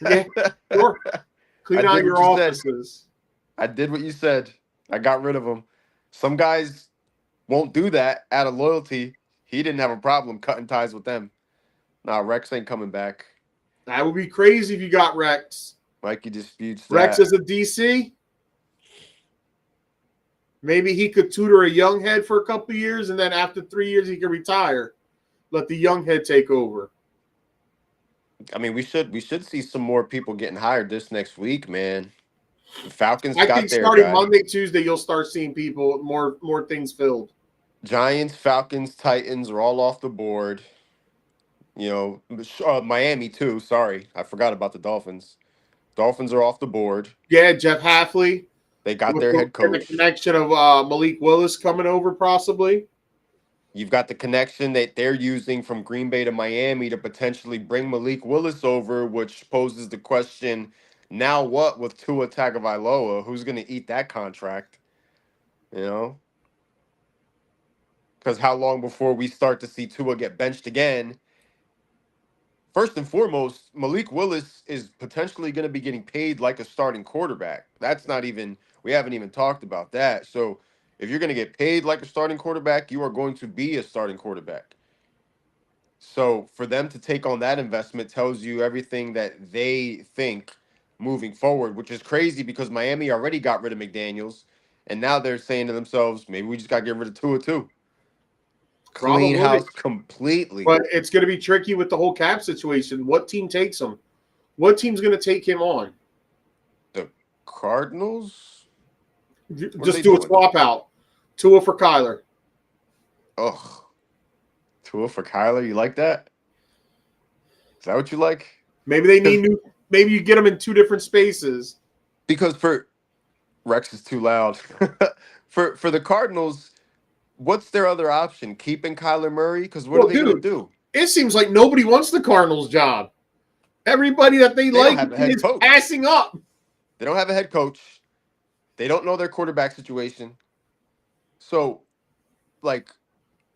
Yeah, sure. I Clean out did what your you said. offices. I did what you said. I got rid of him. Some guys won't do that out of loyalty. He didn't have a problem cutting ties with them. Nah, Rex ain't coming back. That would be crazy if you got Rex. Mikey disputes Rex that. is a DC. Maybe he could tutor a young head for a couple of years, and then after 3 years, he could retire. Let the young head take over. I mean, we should see some more people getting hired this next week, man. The Falcons I think got their starting guy. Monday, Tuesday, you'll start seeing people more things filled. Giants, Falcons, Titans are all off the board. You know, Miami too. Sorry, I forgot about the Dolphins. Dolphins are off the board. Yeah, Jeff Halfley They got with their head the coach. connection of Malik Willis coming over possibly. You've got the connection that they're using from Green Bay to Miami to potentially bring Malik Willis over, which poses the question: now what with Tua Tagovailoa? Who's going to eat that contract? You know, because how long before we start to see Tua get benched again? First and foremost, Malik Willis is potentially going to be getting paid like a starting quarterback. That's not even, we haven't even talked about that. So if you're going to get paid like a starting quarterback, you are going to be a starting quarterback. So for them to take on that investment tells you everything that they think moving forward, which is crazy because Miami already got rid of McDaniels. And now they're saying to themselves, maybe we just got to get rid of Tua too. Clean Probably. house completely. But it's going to be tricky with the whole cap situation. What team takes him? What team's going to take him on? The Cardinals? What are Just they do a doing? swap out. Tua for Kyler. Ugh. Tua for Kyler. You like that? Is that what you like? Maybe they need Because new. Maybe you get them in two different spaces. because for Rex is too loud. For the Cardinals, what's their other option? Keeping Kyler Murray? Because what are Well, they gonna dude, do? it seems like nobody wants the Cardinals job. Everybody that they They don't like have a head is coach. passing up. They don't have a head coach. They don't know their quarterback situation. So, like,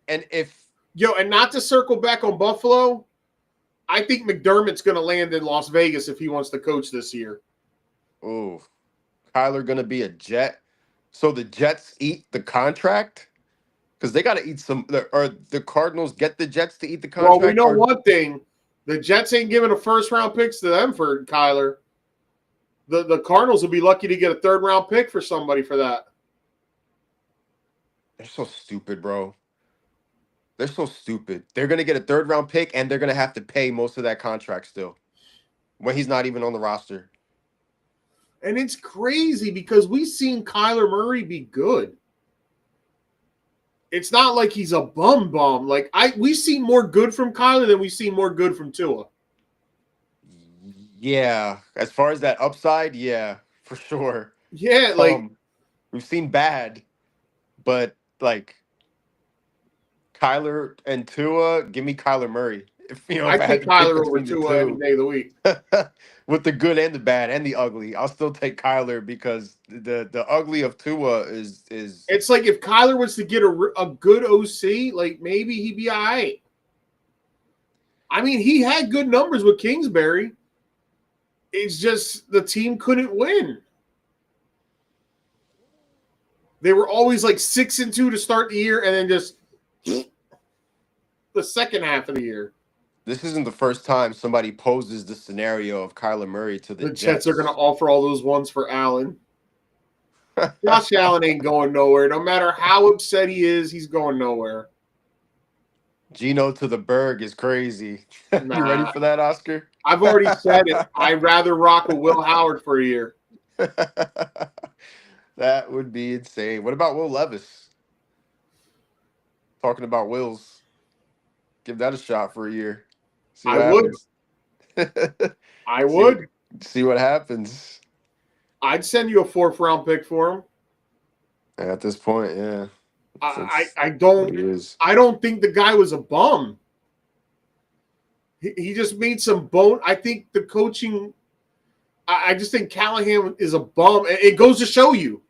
and if Yo, and not to circle back on Buffalo, I think McDermott's going to land in Las Vegas if he wants to coach this year. Ooh, Kyler gonna be a Jet. So the Jets eat the contract because they got to eat some. Or the Cardinals get the Jets to eat the Well, we contract? know Or one thing. The Jets ain't giving a first-round picks to them for Kyler. The Cardinals will be lucky to get a third-round pick for somebody for that. they're so stupid, bro. They're so stupid. They're gonna get a third round pick, and they're gonna have to pay most of that contract still when he's not even on the roster. And it's crazy because we've seen Kyler Murray be good. It's not like he's a bum. Like we've seen more good from Kyler than we've seen more good from Tua. Yeah, as far as that upside, yeah, for sure. Yeah, like Um, we've seen bad, but like Kyler and Tua, give me Kyler Murray. If I I had take to pick Kyler over between the Tua any two, day of the week. with the good and the bad and the ugly, I'll still take Kyler because the ugly of Tua is It's like if Kyler was to get a good OC, like maybe he'd be all right. I mean, he had good numbers with Kingsbury. It's just the team couldn't win. They were always like 6-2 to start the year, and then just the second half of the year. this isn't the first time somebody poses the scenario of Kyler Murray to the The Jets are going to Jets. offer all those ones for Allen. Josh Allen ain't going nowhere. No matter how upset he is, he's going nowhere. Gino to the Berg is crazy. You ready Nah, for that, Oscar? I've already said it. I'd rather rock with Will Howard for a year. That would be insane. What about Will Levis? Talking about Wills. Give that a shot for a year. See I what would. happens. I see what would. see what happens. I'd send you a fourth-round pick for him. At this point, yeah. I, That's I what don't he is. I don't think the guy was a bum. He just made some bone. I think the coaching. I just think Callahan is a bum. It goes to show you,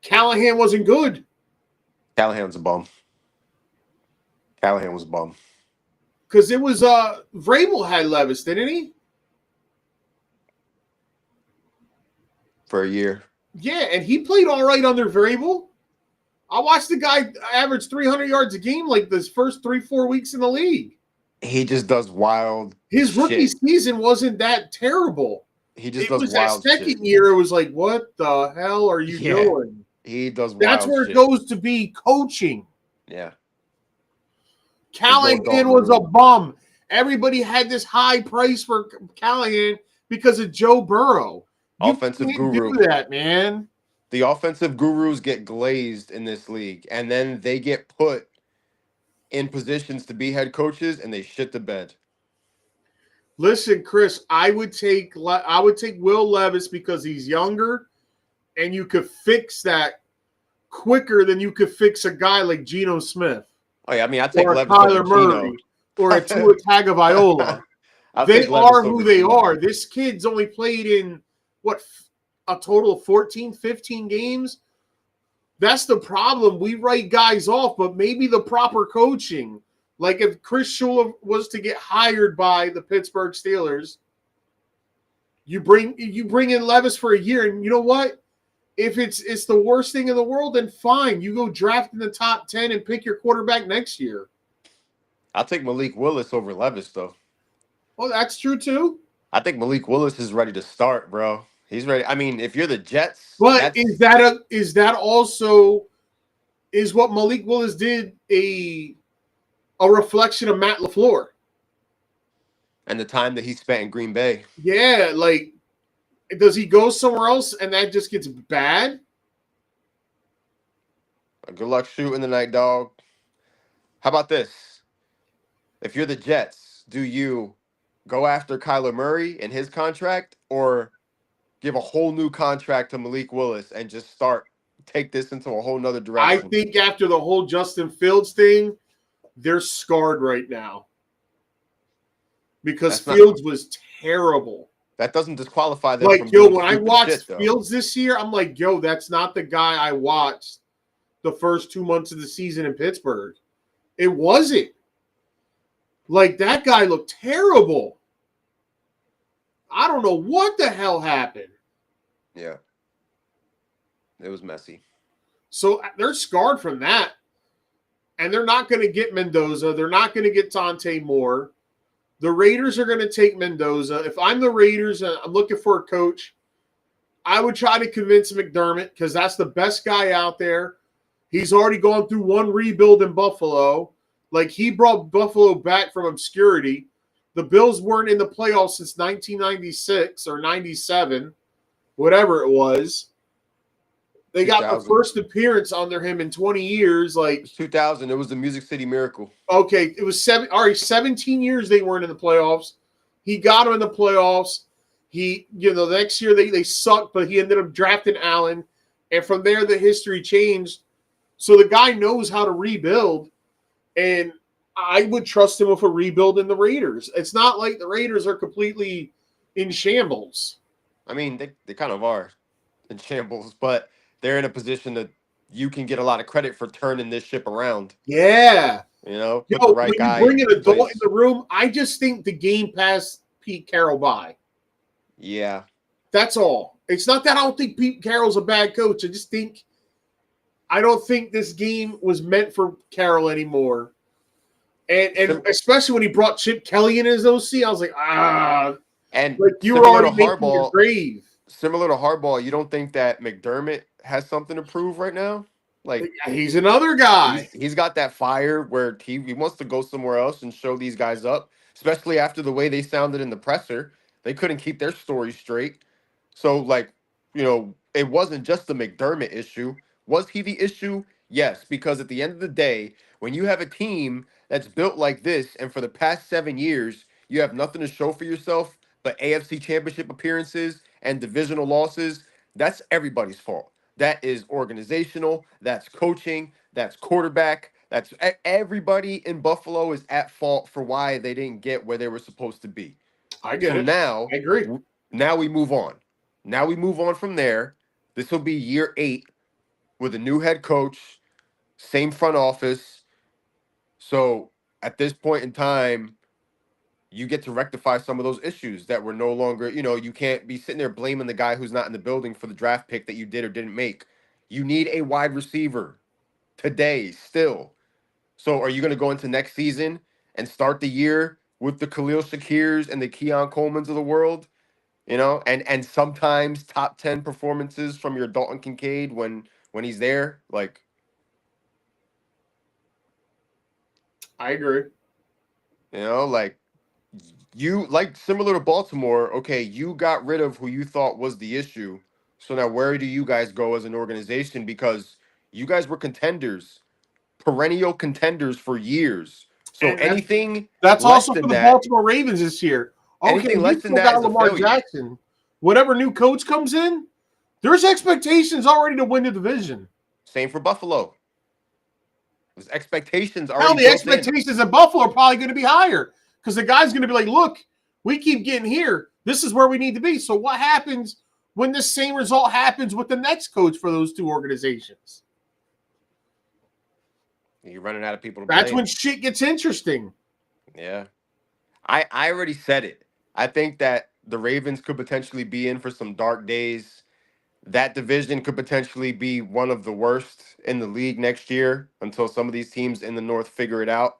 Callahan wasn't good Callahan's a bum. Callahan was a bum. because it was Vrabel had Levis, didn't he? For a year. Yeah, and he played all right under Vrabel. I watched the guy average 300 yards a game like this first 3-4 weeks in the league. He just does wild His rookie shit. season wasn't that terrible. He just It does was that wild shit. second year. It was like, what the hell are you Yeah. doing? He does That's wild where it shit. goes to be coaching. Yeah. Callahan was a bum. Everybody had this high price for Callahan because of Joe Burrow. You Offensive can't guru. do that, man. The offensive gurus get glazed in this league, and then they get put in positions to be head coaches, and they shit the bed. Listen, Chris, I would take Will Levis because he's younger, and you could fix that quicker than you could fix a guy like Geno Smith Oh yeah, I mean I take or a Levis over Kyler Gino. Murray or a Tua Tagovailoa. I'll They take Levis are over who they Gino. are. This kid's only played in what a total of 14, 15 games. That's the problem. We write guys off, but maybe the proper coaching. Like if Chris Shula was to get hired by the Pittsburgh Steelers, you bring in Levis for a year, and you know what? If it's the worst thing in the world, then fine. You go draft in the top 10 and pick your quarterback next year. I'll take Malik Willis over Levis though. Well, that's true too. I think Malik Willis is ready to start, bro. He's ready. I mean, if you're the Jets, But that's is that also is what Malik Willis did a reflection of Matt LaFleur? and the time that he spent in Green Bay. Yeah, like does he go somewhere else and that just gets bad? Good luck shooting tonight, dog. How about this? If you're the Jets, do you go after Kyler Murray and his contract, or give a whole new contract to Malik Willis and just take this into a whole nother I direction? think after the whole Justin Fields thing, they're scarred right now because Fields was terrible. That doesn't disqualify them Like, from yo, doing when I stupid watched shit, though. Fields this year, I'm like, yo, that's not the guy I watched the first 2 months of the season in Pittsburgh. It wasn't. Like that guy looked terrible. I don't know what the hell happened. Yeah, it was messy. So they're scarred from that. And they're not going to get Mendoza. They're not going to get Dante Moore. The Raiders are going to take Mendoza. If I'm the Raiders and I'm looking for a coach, I would try to convince McDermott because that's the best guy out there. He's already gone through one rebuild in Buffalo. Like he brought Buffalo back from obscurity. The Bills weren't in the playoffs since 1996 or 97, whatever it was. They got the 2000. first appearance under him in 20 years. It Like, was 2000. It was the Music City Miracle. okay, it was 17 years they weren't in the playoffs. He got them in the playoffs. The next year they sucked, but he ended up drafting Allen. And from there, the history changed. So the guy knows how to rebuild. And I would trust him with a rebuild in the Raiders. It's not like the Raiders are completely in shambles. I mean, they kind of are in shambles, but they're in a position that you can get a lot of credit for turning this ship around. Yeah. Put the right When you guy bring an in adult in place. the room, I just think the game passed Pete Carroll by. Yeah. That's all. It's not that I don't think Pete Carroll's a bad coach. I don't think this game was meant for Carroll anymore. And Sim- especially when he brought Chip Kelly in as OC, I was like, and like you were similar to already making your Harbaugh, grave. you don't think that McDermott has something to prove right now? Like He's another guy. he's got that fire where he wants to go somewhere else and show these guys up, especially after the way they sounded in the presser. They couldn't keep their story straight. So like, it wasn't just the McDermott issue. Was he the issue? Yes, because at the end of the day, when you have a team that's built like this and for the past 7 years, you have nothing to show for yourself but AFC championship appearances and divisional losses, that's everybody's fault. That is organizational, that's coaching, that's quarterback, everybody in Buffalo is at fault for why they didn't get where they were supposed to be. I get So it. now, I agree. now we move on. Now we move on from there. This will be year 8 with a new head coach, same front office. So at this point in time, you get to rectify some of those issues that were no longer, you can't be sitting there blaming the guy who's not in the building for the draft pick that you did or didn't make. You need a wide receiver today still. So are you going to go into next season and start the year with the Khalil Shakirs and the Keon Colemans of the world? And sometimes top 10 performances from your Dalton Kincaid when he's there, like, I agree. like you like similar to Baltimore, okay, you got rid of who you thought was the issue. So now where do you guys go as an organization? Because you guys were contenders, perennial contenders for years. So And anything that's less also for than the that, Baltimore Ravens this year. Okay, anything you less than still that got is a Lamar failure. Jackson. Whatever new coach comes in, there's expectations already to win the division. Same for Buffalo. There's expectations Hell, already the built in. expectations in Buffalo are probably going to be higher because the guy's going to be like, look, we keep getting here. This is where we need to be. So what happens when the same result happens with the next coach for those two organizations? You're running out of people to That's when blame. shit gets interesting. Yeah. I already said it. I think that the Ravens could potentially be in for some dark days. That division could potentially be one of the worst in the league next year until some of these teams in the North figure it out.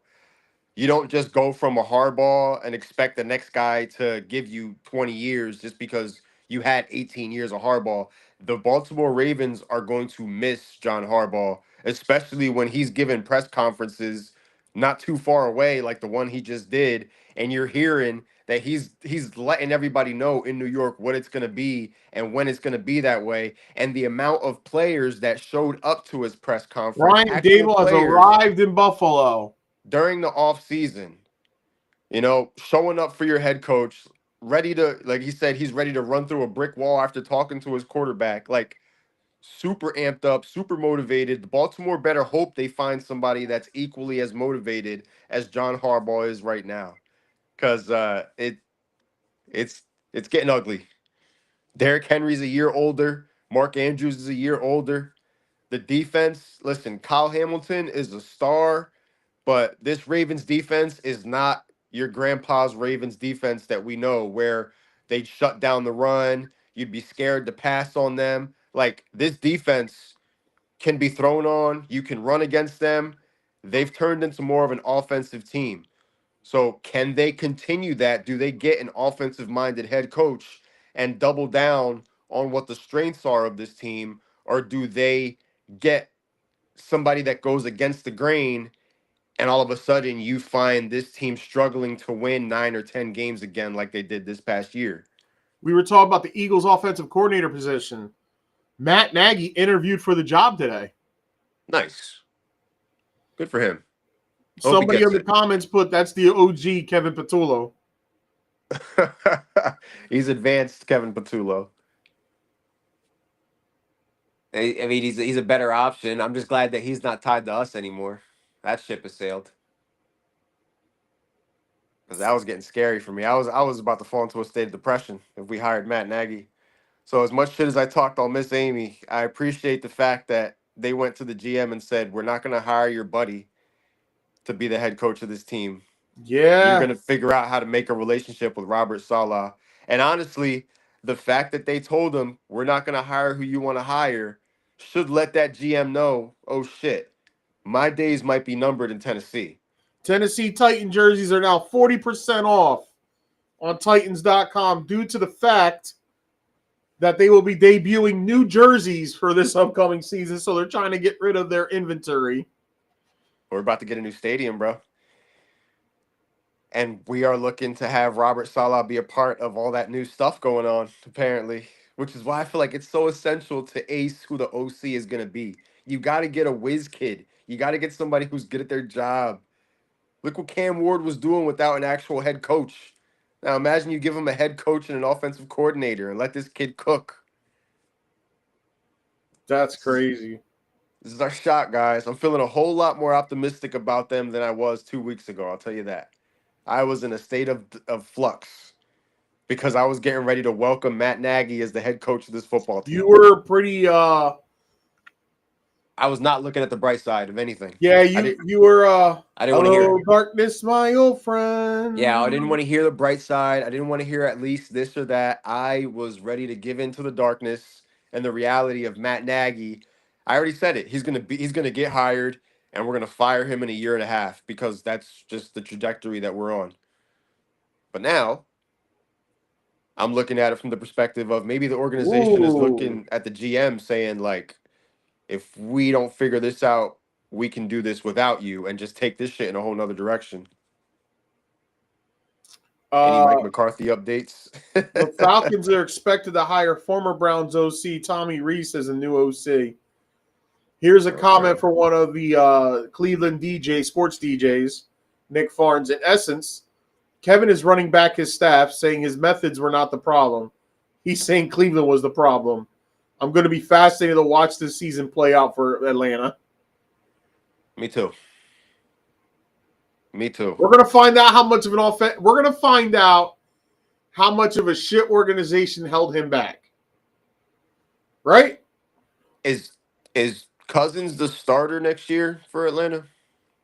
You don't just go from a hardball and expect the next guy to give you 20 years just because you had 18 years of hardball. The Baltimore Ravens are going to miss John Harbaugh, especially when he's given press conferences not too far away, like the one he just did, and you're hearing that he's letting everybody know in New York what it's going to be and when it's going to be that way, and the amount of players that showed up to his press conference, Brian actual Dable has players arrived in Buffalo. during the off season, showing up for your head coach, ready to, like he said, he's ready to run through a brick wall after talking to his quarterback, like super amped up, super motivated. The Baltimore better hope they find somebody that's equally as motivated as John Harbaugh is right now, because it's it's getting ugly. Derrick Henry's a year older. Mark Andrews is a year older. The defense, listen, Kyle Hamilton is a star, but this Ravens defense is not your grandpa's Ravens defense that we know, where they'd shut down the run, you'd be scared to pass on them. Like this defense can be thrown on, you can run against them. They've turned into more of an offensive team. So can they continue that? Do they get an offensive minded head coach and double down on what the strengths are of this team? Or do they get somebody that goes against the grain and all of a sudden you find this team struggling to win 9 or 10 games again like they did this past year? We were talking about the Eagles' offensive coordinator position. Matt Nagy interviewed for the job today. Nice. Good for him. Hope he Somebody in gets the it. comments put that's the OG Kevin Patullo. He's advanced Kevin Patullo. I mean, he's a better option. I'm just glad that he's not tied to us anymore. That ship has sailed. Because that was getting scary for me. I was about to fall into a state of depression if we hired Matt Nagy. So as much shit as I talked on Miss Amy, I appreciate the fact that they went to the GM and said, "We're not going to hire your buddy to be the head coach of this team. You're Yeah. going to figure out how to make a relationship with Robert Saleh." And honestly, the fact that they told him, "We're not going to hire who you want to hire," should let that GM know, "Oh shit, my days might be numbered in Tennessee." Tennessee Titan jerseys are now 40% off on Titans.com due to the fact that they will be debuting new jerseys for this upcoming season. So they're trying to get rid of their inventory. We're about to get a new stadium, bro. And we are looking to have Robert Saleh be a part of all that new stuff going on, apparently, which is why I feel like it's so essential to ace who the OC is going to be. You got to get a whiz kid. You got to get somebody who's good at their job. Look what Cam Ward was doing without an actual head coach. Now imagine you give him a head coach and an offensive coordinator and let this kid cook. That's This is, crazy. this is our shot, guys. I'm feeling a whole lot more optimistic about them than I was 2 weeks ago. I'll tell you that. I was in a state of flux because I was getting ready to welcome Matt Nagy as the head coach of this football You team. were pretty I was not looking at the bright side of anything. yeah, I you didn't you were I didn't want to hear hello it. darkness, my old Yeah, I friend. didn't want to hear the bright side. I didn't want to hear at least this or that. I was ready to give into the darkness and the reality of Matt Nagy. I already said it. He's gonna get hired and we're gonna fire him in a year and a half because that's just the trajectory that we're on. But now I'm looking at it from the perspective of maybe the organization is Ooh. looking at the GM saying like, if we don't figure this out, we can do this without you and just take this shit in a whole nother direction. Any Uh Mike McCarthy updates? the Falcons are expected to hire former Browns OC Tommy Reese as a new OC. Here's a comment Okay. for one of the Cleveland sports DJs, Nick Farnes. In essence, Kevin is running back his staff, saying his methods were not the problem. He's saying Cleveland was the problem. I'm going to be fascinated to watch this season play out for Atlanta. Me too. Me too. We're going to find out how much of an offense. We're going to find out how much of a shit organization held him back. Right? Is is Cousins the starter next year for Atlanta?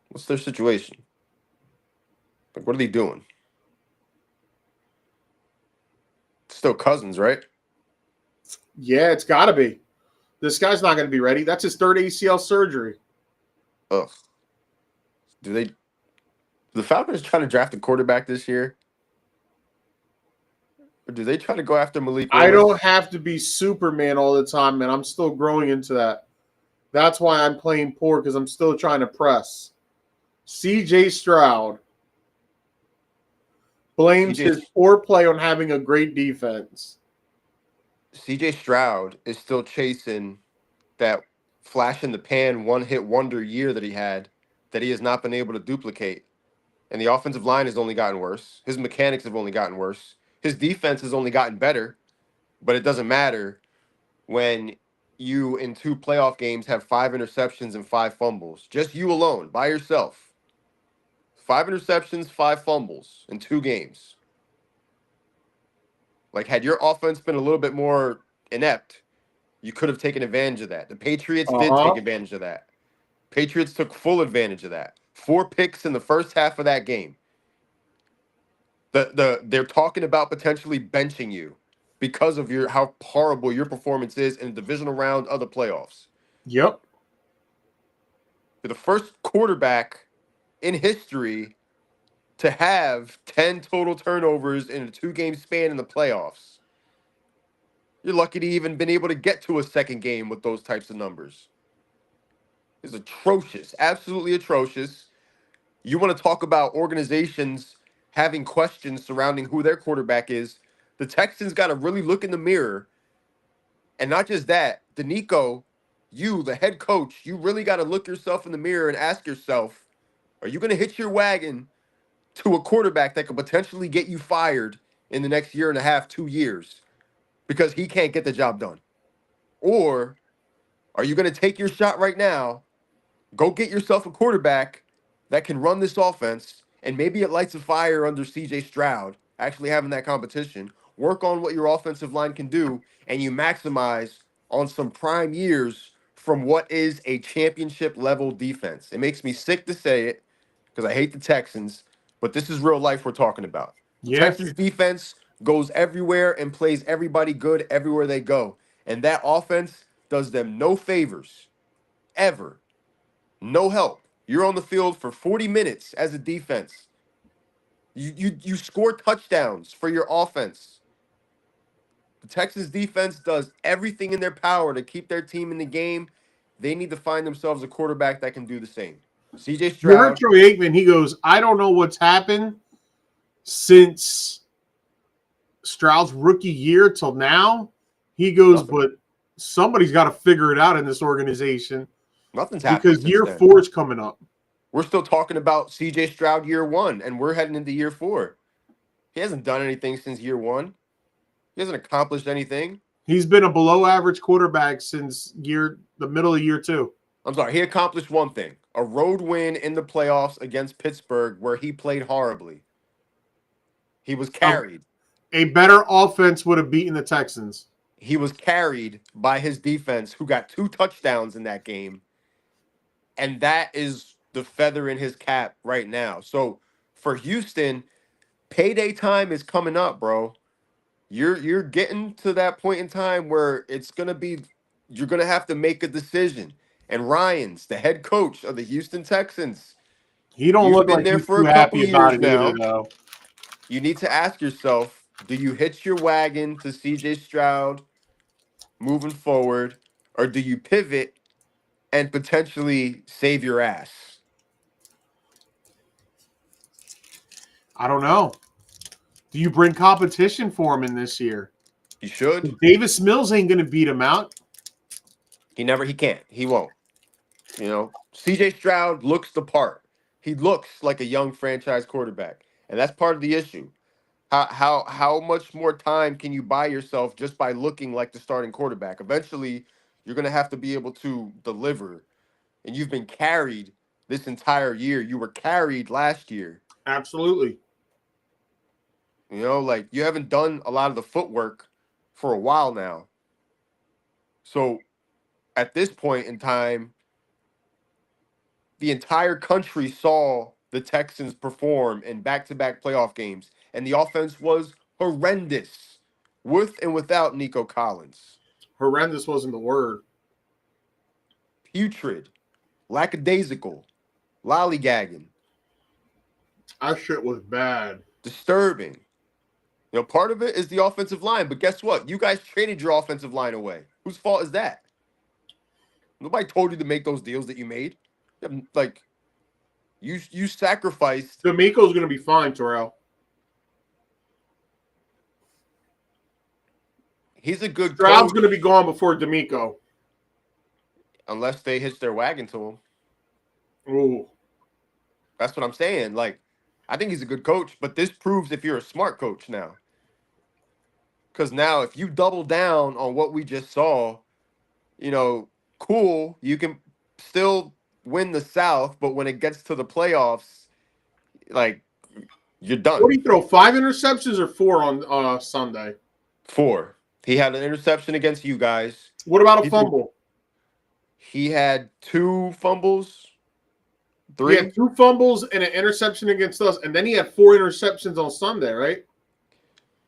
What's their situation? Like, what are they doing? Still Cousins, right? Yeah, it's got to be. This guy's not going to be ready. That's his third ACL surgery. Ugh. Do they? The Falcons trying to draft a quarterback this year, or do they try to go after Malik I don't Willis? have to be Superman all the time, man. I'm still growing into that. That's why I'm playing poor because I'm still trying to press. CJ Stroud blames CJ his poor play on having a great defense. CJ Stroud is still chasing that flash in the pan one hit wonder year that he has not been able to duplicate. And the offensive line has only gotten worse. His mechanics have only gotten worse. His defense has only gotten better, but it doesn't matter when you in 2 playoff games have 5 interceptions and 5 fumbles. Just you alone, by yourself. 5 interceptions, 5 fumbles in 2 games. Like, had your offense been a little bit more inept, you could have taken advantage of that. The Patriots Uh did take huh. advantage of that. Patriots took full advantage of that. 4 picks in the first half of that game. They're talking about potentially benching you because of your how horrible your performance is in the divisional round of the playoffs. Yep. You're the first quarterback in history to have 10 total turnovers in a 2-game span in the playoffs. You're lucky to even been able to get to a second game with those types of numbers. It's atrocious, absolutely atrocious. You want to talk about organizations having questions surrounding who their quarterback is? The Texans got to really look in the mirror, and not just that, Danico, you, the head coach, you really got to look yourself in the mirror and ask yourself, are you going to hitch your wagon to a quarterback that could potentially get you fired in the next year and a half, 2 years, because he can't get the job done? Or are you going to take your shot right now, go get yourself a quarterback that can run this offense, and maybe it lights a fire under CJ Stroud, actually having that competition, work on what your offensive line can do, and you maximize on some prime years from what is a championship level defense? It makes me sick to say it because I hate the Texans, but this is real life we're talking about. The Yes. Texans defense goes everywhere and plays everybody good everywhere they go. And that offense does them no favors, ever. No help. You're on the field for 40 minutes as a defense. You score touchdowns for your offense. The Texans defense does everything in their power to keep their team in the game. They need to find themselves a quarterback that can do the same. CJ You heard Stroud, Troy Aikman. He goes, I don't know what's happened since Stroud's rookie year till now. He goes, nothing. but somebody's got to figure it out in this organization Nothing's happened because since year then. 4 is coming up. We're still talking about CJ Stroud year 1, and we're heading into year 4. He hasn't done anything since year 1. He hasn't accomplished anything. He's been a below average quarterback since the middle of year 2. I'm sorry, he accomplished one thing: a road win in the playoffs against Pittsburgh, where he played horribly. He was carried. A better offense would have beaten the Texans. He was carried by his defense, who got 2 touchdowns in that game, and that is the feather in his cap right now. So for Houston, payday time is coming up, bro. You're getting to that point in time where it's gonna be you're gonna have to make a decision. And Ryans, the head coach of the Houston Texans, He don't you've look been like there he's for too a couple happy about years it either, now. though. You need to ask yourself, do you hitch your wagon to CJ Stroud moving forward, or do you pivot and potentially save your ass? I don't know. Do you bring competition for him in this year? You should. Davis Mills ain't going to beat him out. He can't. He won't. CJ Stroud looks the part. He looks like a young franchise quarterback. And that's part of the issue. How much more time can you buy yourself just by looking like the starting quarterback? Eventually, you're gonna have to be able to deliver. And you've been carried this entire year. You were carried last year. Absolutely. Like you haven't done a lot of the footwork for a while now. So at this point in time, the entire country saw the Texans perform in back-to-back playoff games, and the offense was horrendous, with and without Nico Collins. Horrendous wasn't the word. Putrid, lackadaisical, lollygagging, That shit was bad. disturbing. Part of it is the offensive line, but guess what? You guys traded your offensive line away. Whose fault is that? Nobody told you to make those deals that you made. Like you sacrificed. D'Amico's going to be fine, Terrell. He's a good Stroud's coach going to be gone before D'Amico. unless they hitch their wagon to him. Ooh. That's what I'm saying. Like, I think he's a good coach, but this proves if you're a smart coach now. Because now, if you double down on what we just saw, cool, you can still win the South, but when it gets to the playoffs, like, you're What done. did he throw? 5 interceptions or 4 on Sunday? 4. He had an interception against you guys. What about a He fumble? he had 2 fumbles, He had 3, 2 fumbles and an interception against us, and then he had 4 interceptions on Sunday, right?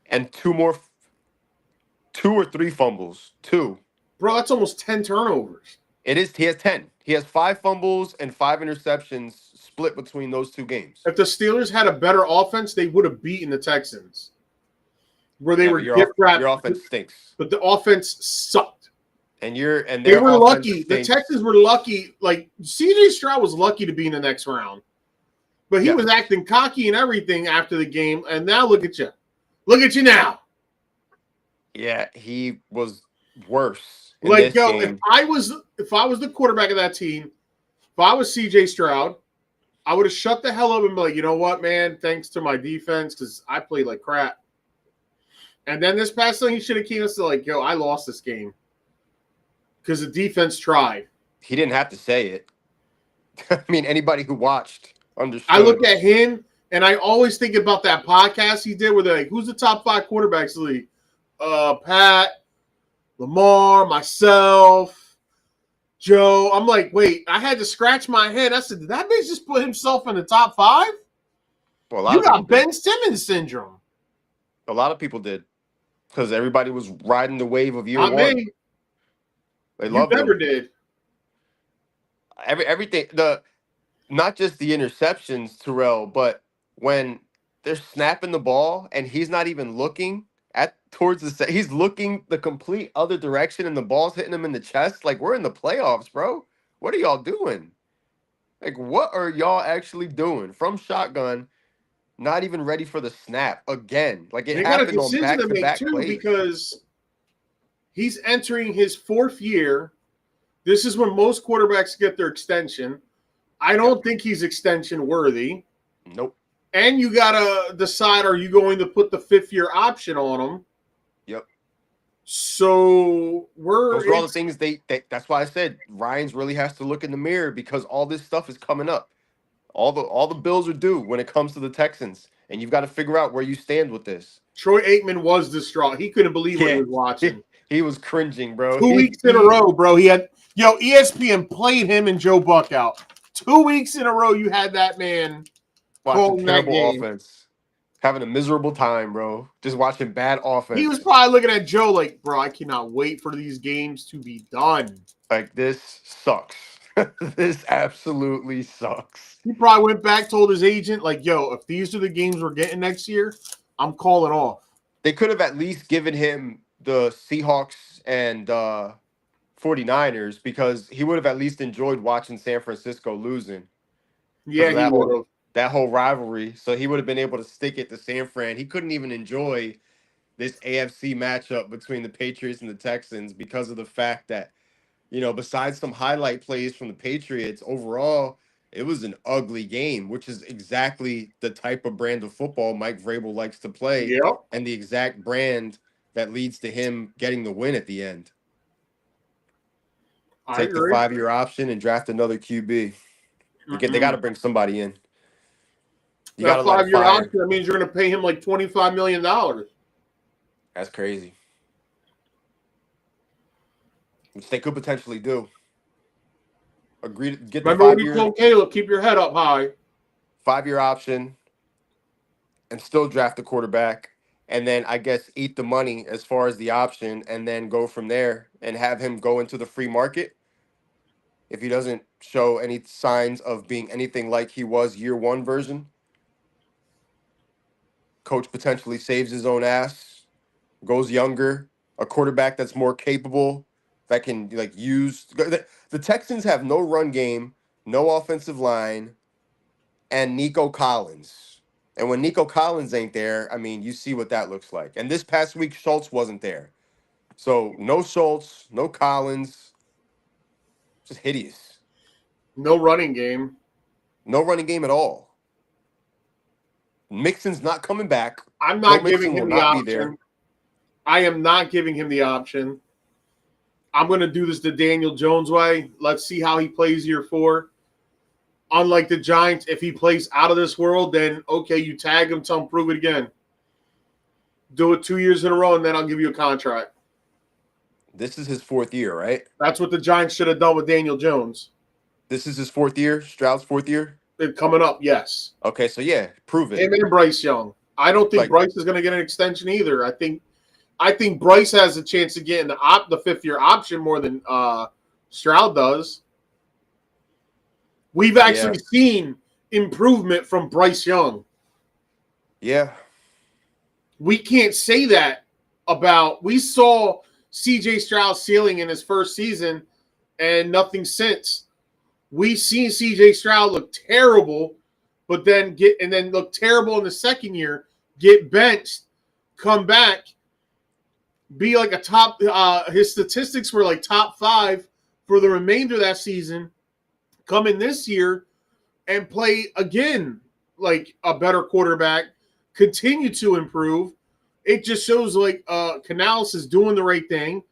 and 2 or 3 fumbles. 2. Bro, that's almost 10 turnovers. It is. He has 10. He has 5 fumbles and 5 interceptions split between those 2 games. If the Steelers had a better offense, they would have beaten the Texans. Where they Yeah, were but gift your wrapped, offense stinks, but the offense sucked. and They their were offense lucky. The stinks. Texans were lucky. Like, CJ Stroud was lucky to be in the next round. But he Yes. was acting cocky and everything after the game. And now look at you. Look at you now. Yeah, he was worse in Like, this yo, if game. I was the quarterback of that team, if I was CJ Stroud, I would have shut the hell up and be like, you know what, man? Thanks to my defense, because I played like crap. And then this past thing, he should have came and said, like, yo, I lost this game. Because the defense tried. He didn't have to say it. I mean, anybody who watched understood. I look at him, and I always think about that podcast he did where they're like, who's the top 5 quarterbacks in the league? Pat, Lamar, myself, Joe. I'm like, wait, I had to scratch my head. I said, did that bitch just put himself in the top 5? Well, a lot You of people got did. Ben Simmons syndrome. A lot of people did because everybody was riding the wave of year Not one. me. They You loved never him. did. Everything. Not just the interceptions, Terrell, but when they're snapping the ball and he's not even looking towards he's looking the complete other direction and the ball's hitting him in the chest. Like, we're in the playoffs, bro. What are y'all doing? Like, what are y'all actually doing? From shotgun, not even ready for the snap again. Like, it They got a happened on decision to make, back-to-back too, plays. because he's entering his 4th year. This is when most quarterbacks get their extension. I don't think he's extension worthy. Nope. And you got to decide, are you going to put the 5th-year option on him? Yep. So Those are all the things that's why I said Ryans really has to look in the mirror because all this stuff is coming up. All the bills are due when it comes to the Texans, and you've got to figure out where you stand with this. Troy Aikman was distraught. He couldn't believe what he was watching. He was cringing, bro. 2 weeks in a row, bro. He had ESPN played him and Joe Buck out. 2 weeks in a row, you had that man watching calling that terrible game. offense, having a miserable time, bro. Just watching bad offense. He was probably looking at Joe like, bro, I cannot wait for these games to be done. Like, this sucks. This absolutely sucks. He probably went back, told his agent, like, yo, if these are the games we're getting next year, I'm calling off. They could have at least given him the Seahawks and 49ers because he would have at least enjoyed watching San Francisco losing. Yeah, he would have. That whole rivalry. So he would have been able to stick it to San Fran. He couldn't even enjoy this AFC matchup between the Patriots and the Texans because of the fact that, besides some highlight plays from the Patriots, overall, it was an ugly game, which is exactly the type of brand of football Mike Vrabel likes to play. Yep. And the exact brand that leads to him getting the win at the end. Take the 5-year option and draft another QB. They got to bring somebody in. You got That to 5-year option, that means you're going to pay him like $25 million. That's crazy. Which they could potentially do. Agree to get Remember the what you told Caleb, keep your head up high. 5-year option and still draft the quarterback. And then I guess eat the money as far as the option and then go from there and have him go into the free market. If he doesn't show any signs of being anything like he was year one version, coach potentially saves his own ass, goes younger, a quarterback that's more capable, that can use. The Texans have no run game, no offensive line, and Nico Collins. And when Nico Collins ain't there, I mean, you see what that looks like. And this past week, Schultz wasn't there. So no Schultz, no Collins. Just hideous. No running game. No running game at all. Mixon's not coming back. I'm not Joe giving Mixon him will the not be option. there. I am not giving him the option. I'm going to do this the Daniel Jones way. Let's see how he plays year 4. Unlike the Giants, if he plays out of this world, then okay, you tag him, tell him prove it again. Do it 2 years in a row, and then I'll give you a contract. This is his 4th year, right? That's what the Giants should have done with Daniel Jones. This is his fourth year, Stroud's fourth year. Coming up, yes. Okay, so yeah, prove it. Him and Bryce Young. I don't think Like, Bryce is going to get an extension either. I think Bryce has a chance to get in the 5th-year option more than Stroud does. We've yeah, actually seen improvement from Bryce Young. yeah. We can't say that about. We saw C.J. Stroud's ceiling in his first season, and nothing since. We've seen C.J. Stroud look terrible, but then look terrible in the second year, get benched, come back, be like a top. His statistics were like top 5 for the remainder of that season. Come in this year and play again like a better quarterback. Continue to improve. It just shows like Canales is doing the right thing.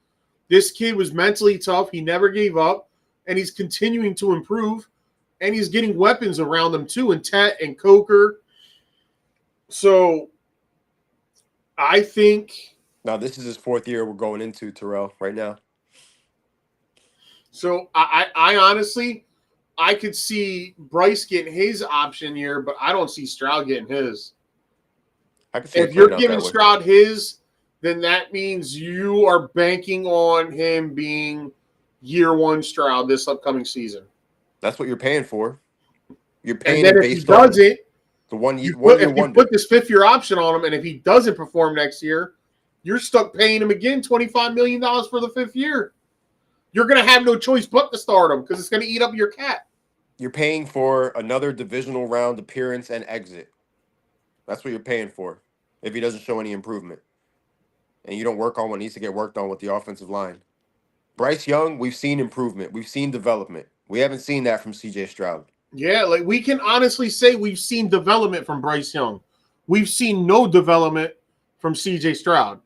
This kid was mentally tough. He never gave up, and he's continuing to improve. And he's getting weapons around him too, and Tet and Coker. So I think. Now this is his fourth year we're going into, Terrell, right now. So I honestly, I could see Bryce getting his option year, but I don't see Stroud getting his. I can see it If you're playing out giving that way. Stroud his, then that means you are banking on him being year 1 Stroud this upcoming season. That's what you're paying for. You're And paying then him if he based on doesn't, the one you one put year if you wonder. put this 5th-year option on him, and if he doesn't perform next year, you're stuck paying him again $25 million for the 5th year. You're going to have no choice but to start him because it's going to eat up your cap. You're paying for another divisional round appearance and exit. That's what you're paying for if he doesn't show any improvement. And you don't work on what needs to get worked on with the offensive line. Bryce Young, we've seen improvement. We've seen development. We haven't seen that from CJ Stroud. Yeah, like we can honestly say we've seen development from Bryce Young. We've seen no development from CJ Stroud.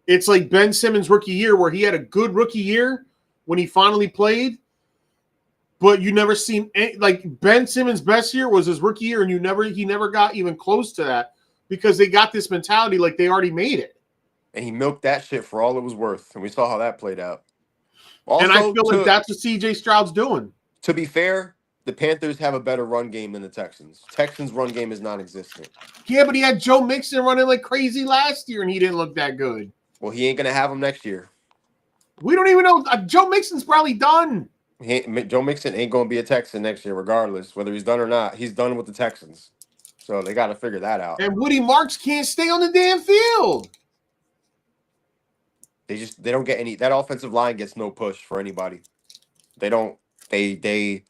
It's like Ben Simmons' rookie year where he had a good rookie year when he finally played, but you never seen like Ben Simmons' best year was his rookie year, and he never got even close to that because they got this mentality like they already made it. And he milked that shit for all it was worth. And we saw how that played out. And I Also, feel like that's what CJ Stroud's doing. to be fair, the Panthers have a better run game than the Texans. Texans' run game is non-existent. Yeah, but he had Joe Mixon running like crazy last year, and he didn't look that good. Well, he ain't gonna have them next year. We don't even know. Joe Mixon's probably done. Joe Mixon ain't gonna be a Texan next year, regardless whether he's done or not. He's done with the Texans, so they got to figure that out. And Woody Marks can't stay on the damn field. They don't get any. That offensive line gets no push for anybody. They don't. They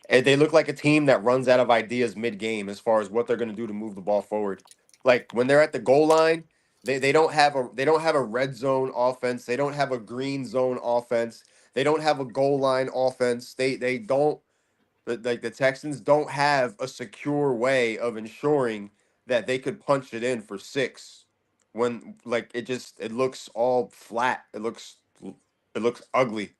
look like a team that runs out of ideas mid game as far as what they're gonna do to move the ball forward. Like when they're at the goal line, they don't have a red zone offense. They don't have a green zone offense. They don't have a goal line offense. They don't. Like the Texans don't have a secure way of ensuring that they could punch it in for 6 when like it looks all flat. It looks ugly.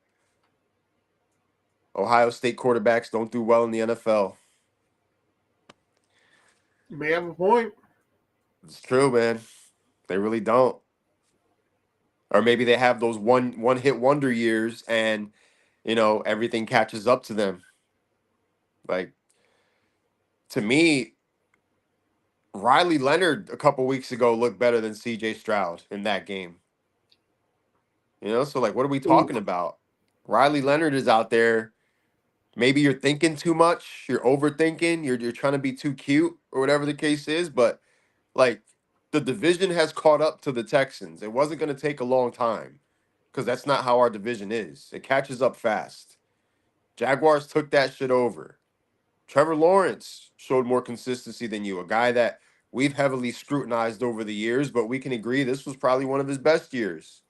Ohio State quarterbacks don't do well in the NFL. You may have a point. It's true, man. They really don't. Or maybe they have those one hit wonder years and everything catches up to them. Like to me, Riley Leonard a couple weeks ago looked better than CJ Stroud in that game. So like, what are we Ooh. talking about? Riley Leonard is out there. Maybe you're thinking too much. You're overthinking. You're trying to be too cute or whatever the case is. But like, the division has caught up to the Texans. It wasn't going to take a long time because that's not how our division is. It catches up fast. Jaguars took that shit over. Trevor Lawrence showed more consistency than you, a guy that we've heavily scrutinized over the years, but we can agree this was probably one of his best years.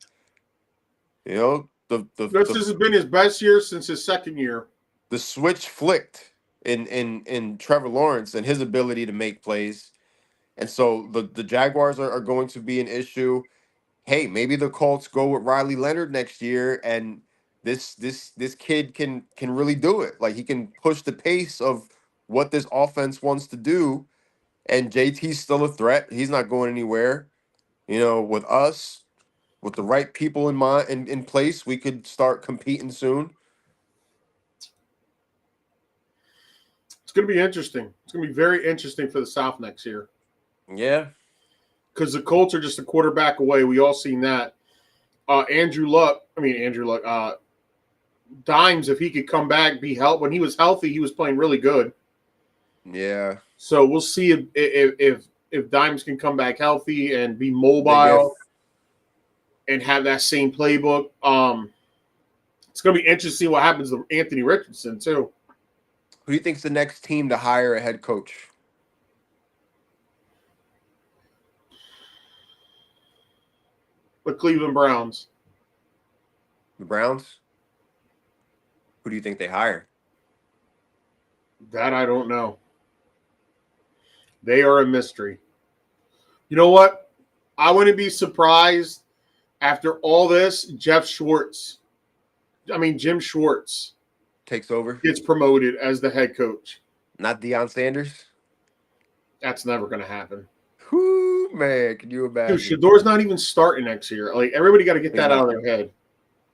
This has been his best year since his second year. The switch flicked in Trevor Lawrence and his ability to make plays. And so the Jaguars are going to be an issue. Hey, maybe the Colts go with Riley Leonard next year and this kid can really do it. Like he can push the pace of what this offense wants to do. And JT's still a threat. He's not going anywhere. With us, with the right people in place, we could start competing soon. going to be interesting. It's going to be very interesting for the South next year Yeah. because the Colts are just a quarterback away. We all seen that. Andrew Luck. Dimes, if he could come back, be help when he was healthy, he was playing really good. Yeah. So we'll see if Dimes can come back healthy and be Big if. mobile and have that same playbook. It's going to be interesting what happens to Anthony Richardson too. Who do you think's the next team to hire a head coach? The Cleveland Browns. The Browns? Who do you think they hire? That I don't know. They are a mystery. You know what? I wouldn't be surprised after all this, Jim Schwartz Takes over? gets promoted as the head coach. Not Deion Sanders? That's never going to happen. Whoo, man, can you Dude, imagine? Shador's not even starting next year. Like, everybody got to get He's that out not. of their head.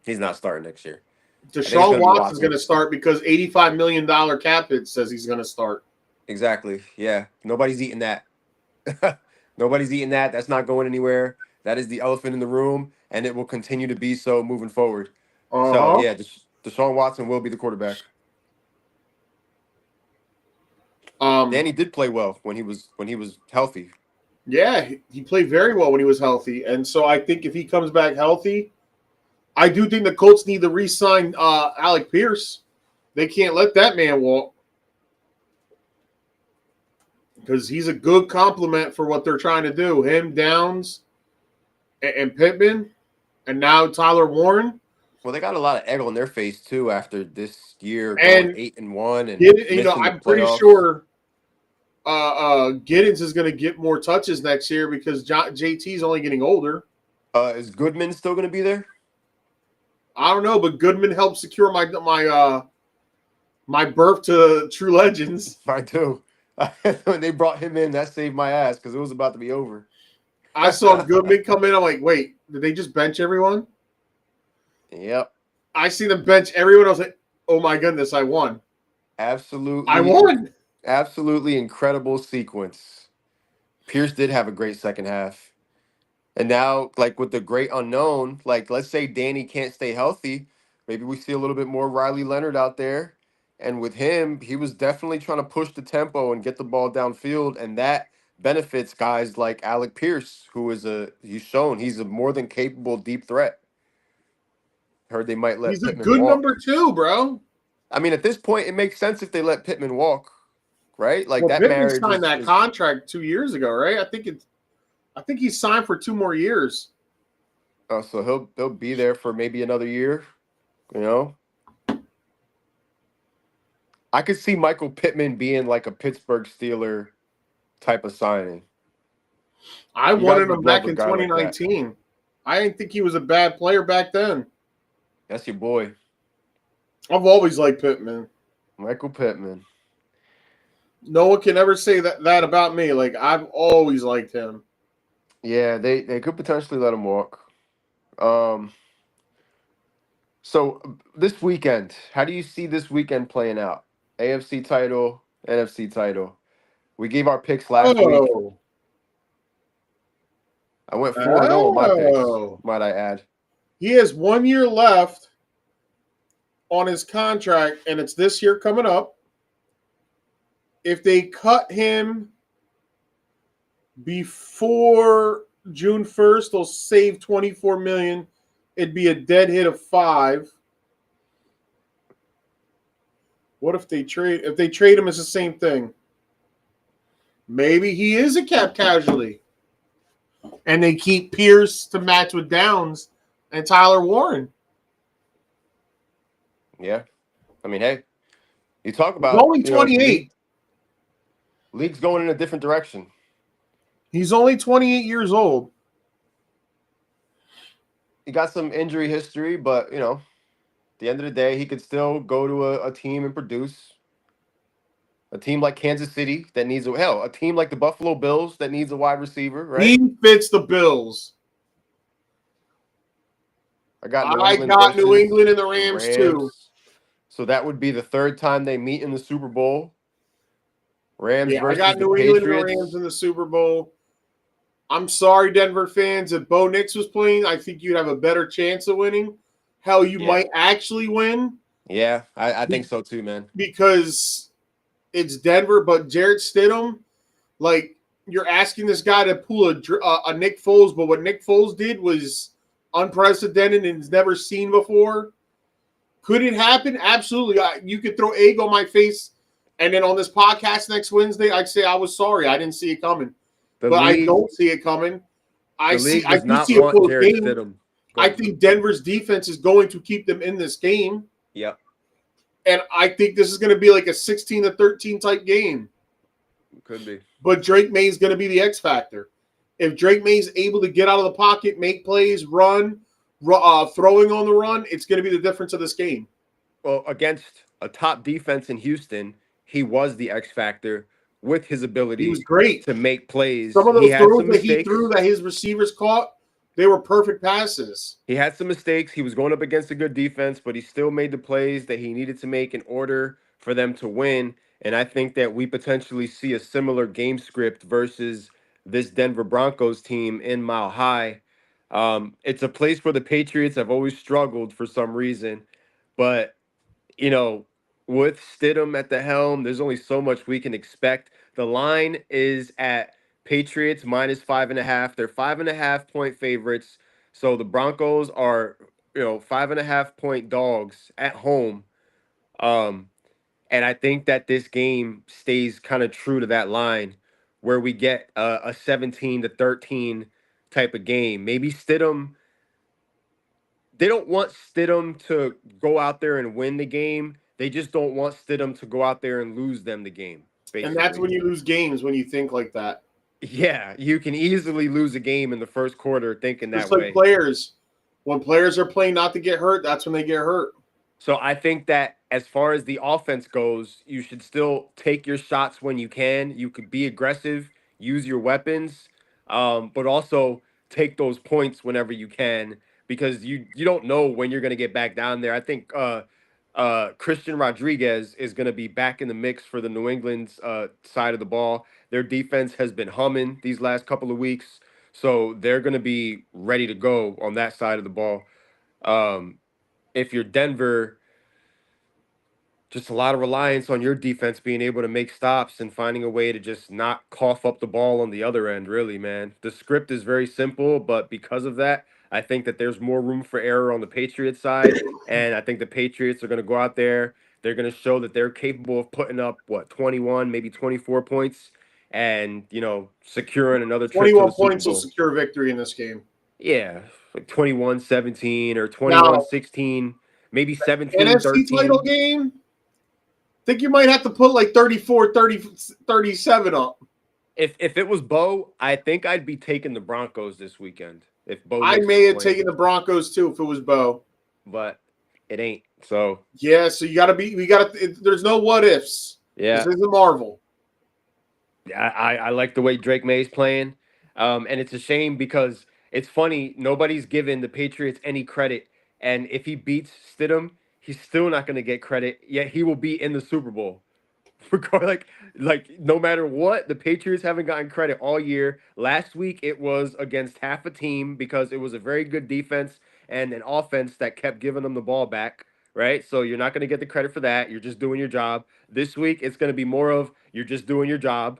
He's not starting next year. I think it's Deshaun going to be Watson's Watson. going to start because $85 million cap hit says he's going to start. Exactly. Yeah. Nobody's eating that. Nobody's eating that. That's not going anywhere. That is the elephant in the room, and it will continue to be so moving forward. So, Uh-huh. yeah, Deshaun Watson will be the quarterback. Danny did play well when he was healthy. Yeah, he played very well when he was healthy. And so I think if he comes back healthy, I do think the Colts need to re-sign Alec Pierce. They can't let that man walk because he's a good complement for what they're trying to do. Him, Downs, and Pittman, and now Tyler Warren. Well, they got a lot of egg on their face too after this year going And 8-1 and missing the I'm pretty playoffs. sure Giddens is going to get more touches next year because JT is only getting older. Is Goodman still going to be there? I don't know, but Goodman helped secure my birth to True Legends. I do. When they brought him in, that saved my ass because it was about to be over. I saw Goodman come in. I'm like, wait, did they just bench everyone? Yep. I see them bench everyone. I was like, oh my goodness, I won. Absolutely. I won. Absolutely incredible sequence. Pierce did have a great second half. And now, like with the great unknown, like let's say Danny can't stay healthy, maybe we see a little bit more Riley Leonard out there. And with him, he was definitely trying to push the tempo and get the ball downfield, and that benefits guys like Alec Pierce, who is he's shown he's a more than capable deep threat. Heard they might let He's a Pittman good walk. number 2, bro. I mean, at this point, it makes sense if they let Pittman walk, right? Like Well, that Pittman marriage signed that is contract 2 years ago, right? I think he signed for 2 more years. so he'll be there for maybe another year, you know. I could see Michael Pittman being like a Pittsburgh Steeler type of signing. I You guys wanted him would love back a in guy like that. 2019. I didn't think he was a bad player back then. That's your boy, I've always liked Pittman. Michael Pittman. No one can ever say that about me. Like, I've always liked him. Yeah, they could potentially let him walk. Um, so this weekend, how do you see this weekend playing out? AFC title, NFC title. We gave our picks last week. Oh. I went 4-0 on my picks, Oh. might I add. He has 1 year left on his contract, and it's this year coming up. If they cut him before June 1st, they'll save $24 million. It'd be a dead hit of 5. What if they trade him, it's the same thing. Maybe he is a cap casualty. And they keep Pierce to match with Downs and Tyler Warren. Yeah. I mean, hey, you talk He's about, only you know, 28. league's going in a different direction. He's only 28 years old. He got some injury history, but, you know, at the end of the day, he could still go to a team and produce. A team like Kansas City that needs a team like the Buffalo Bills that needs a wide receiver, right? He fits the Bills. I got New I England got New versus England and the the Rams too. Rams. So that would be the third time they meet in the Super Bowl. Rams Yeah, I versus got the New England and the Rams Patriots. in the Super Bowl. I'm sorry, Denver fans. If Bo Nix was playing, I think you'd have a better chance of winning. Hell, you Yeah. might actually win Yeah, I think so too, man. because it's Denver, but Jarrett Stidham, like, you're asking this guy to pull a Nick Foles, but what Nick Foles did was unprecedented and never seen before. Could it happen? Absolutely. You could throw egg on my face, and then on this podcast next Wednesday, I'd say I was sorry. I didn't see it coming. The But I league don't see it coming. the I league does do not see a want close Jared game. Stidham. Go I ahead. think Denver's defense is going to keep them in this game. Yep, And I think this is going to be like a 16-13 type game. could be. But Drake May is going to be the X factor. If Drake May is able to get out of the pocket, make plays, run, throwing on the run, it's going to be the difference of this game. Well, against a top defense in Houston, he was the X factor with his He was ability great. to make Some plays. of He those had throws some that he threw mistakes. that his receivers caught, they were perfect passes. He had some mistakes. He was going up against a good defense, but he still made the plays that he needed to make in order for them to win. And I think that we potentially see a similar game script versus this Denver Broncos team in Mile High. It's a place where the Patriots have always struggled for some reason, but you know, with Stidham at the helm, there's only so much we can expect. The line is at Patriots -5.5. They're 5.5 point favorites. So the Broncos are, 5.5 point dogs at home. Um, and I think that this game stays kind of true to that line where we get a 17-13 type of game. Maybe Stidham, they don't want Stidham to go out there and win the game. They just don't want Stidham to go out there and lose them the game, And that's basically. when you lose games, when you think like that. Yeah, you can easily lose a game in the first quarter thinking Just that like way. players. When players are playing not to get hurt, that's when they get hurt. So I think that as far as the offense goes, you should still take your shots when you can. You could be aggressive, use your weapons, but also take those points whenever you can because you don't know when you're going to get back down there. I think Christian Rodriguez is going to be back in the mix for the New England's side of the ball. Their defense has been humming these last couple of weeks, so they're going to be ready to go on that side of the ball. Um, if you're Denver, just a lot of reliance on your defense being able to make stops and finding a way to just not cough up the ball on the other end, really, man. The script is very simple, but because of that, I think that there's more room for error on the Patriots side. And I think the Patriots are going to go out there. They're going to show that they're capable of putting up, 21, maybe 24 points and, securing another trip to the 21 Super points will Bowl. secure victory in this game. Yeah, like 21-17 or Now, 21-16, maybe 17 NFC title 13. game, I think you might have to put like 34, 30, 37 up. If it was Bo, I think I'd be taking the Broncos this weekend if Bo I Nix was may have playing, taken the Broncos too if it was Bo. but it ain't. So Yeah, so there's no what ifs. This yeah, isn't Marvel. I like the way Drake May's playing, and it's a shame because it's funny nobody's given the Patriots any credit, and if he beats Stidham, he's still not going to get credit. Yet he will be in the Super Bowl. Like no matter what, the Patriots haven't gotten credit all year. Last week it was against half a team because it was a very good defense and an offense that kept giving them the ball back, right? So you're not going to get the credit for that. You're just doing your job. This week it's going to be more of you're just doing your job.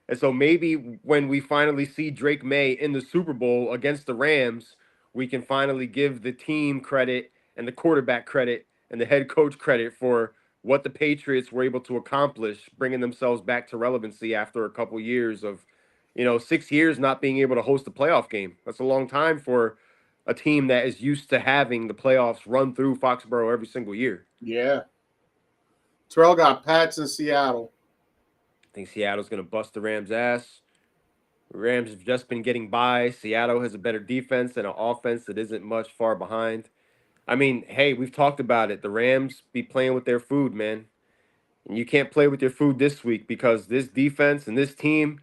And so maybe when we finally see Drake May in the Super Bowl against the Rams, we can finally give the team credit and the quarterback credit and the head coach credit for what the Patriots were able to accomplish, bringing themselves back to relevancy after a couple years of, 6 years not being able to host a playoff game. That's a long time for a team that is used to having the playoffs run through Foxborough every single year. Yeah. Terrell got Pats in Seattle. I think Seattle's going to bust the Rams' ass. Rams have just been getting by. Seattle has a better defense and an offense that isn't much far behind. I mean, hey, we've talked about it. The Rams be playing with their food, man. And you can't play with your food this week because this defense and this team,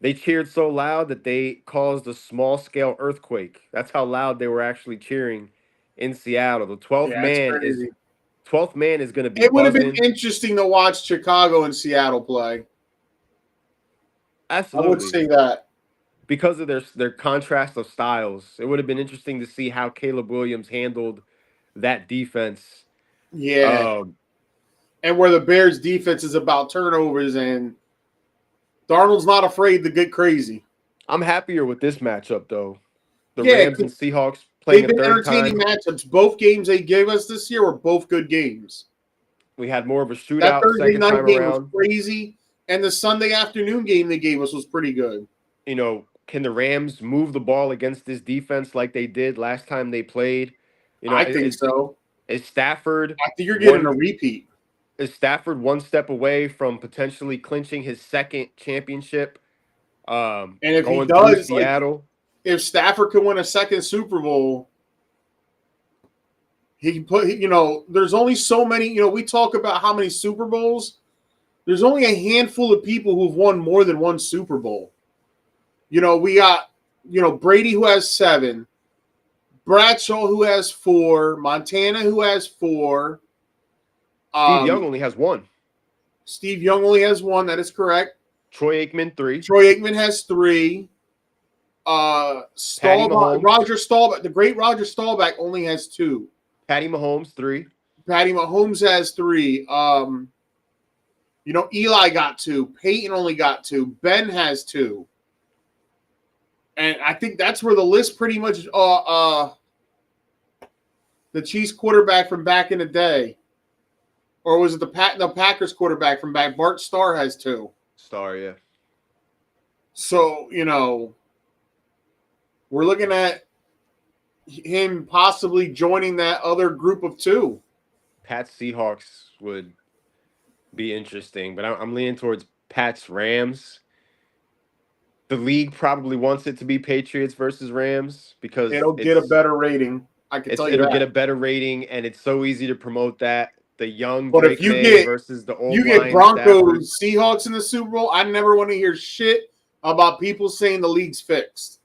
they cheered so loud that they caused a small scale earthquake. That's how loud they were actually cheering in Seattle. The 12th Yeah, it's man is crazy. 12th man is going to be It would have been buzzing. interesting to watch Chicago and Seattle play. I would Absolutely. say that. Because of their contrast of styles. It would have been interesting to see how Caleb Williams handled that defense. Yeah. Um, And where the Bears defense is about turnovers and Darnold's not afraid to get crazy. I'm happier with this matchup though. The Yeah, Rams and Seahawks playing they've a been third entertaining time. matchups. Both games they gave us this year were both good games. We had more of a That shootout Thursday second night time game was around. crazy, and the Sunday afternoon game they gave us was pretty good. Can the Rams move the ball against this defense like they did last time they played? You know, I think so. is Stafford I think you're getting a one repeat. is Stafford one step away from potentially clinching his second championship? And if he Going through does, like, Seattle. if Stafford could win a second Super Bowl, he can put, there's only so many, we talk about how many Super Bowls. There's only a handful of people who've won more than one Super Bowl. We got, Brady who has 7, Bradshaw who has 4, Montana who has 4. Steve Young only has one. Steve Young only has 1. That is correct. Troy Aikman 3. Troy Aikman has 3. Patty Mahomes. Roger Staubach, the great Roger Staubach, only has 2. Patty Mahomes 3. Patty Mahomes has 3. Eli got 2. Peyton only got 2. Ben has 2. And I think that's where the list pretty much the Chiefs quarterback from back in the day. Or was it the Packers quarterback from back? Bart Starr has 2. Star, yeah. So, we're looking at him possibly joining that other group of 2. Pat's Seahawks would be interesting, but I'm leaning towards Pat's Rams. The league probably wants it to be Patriots versus Rams because It'll get a better rating. I can tell you it'll get that. a better rating, and it's so easy to promote that. The young But if Drake you May get versus the you old get Lion Stafford. Broncos Seahawks in the Super Bowl, I never want to hear shit about people saying the league's fixed.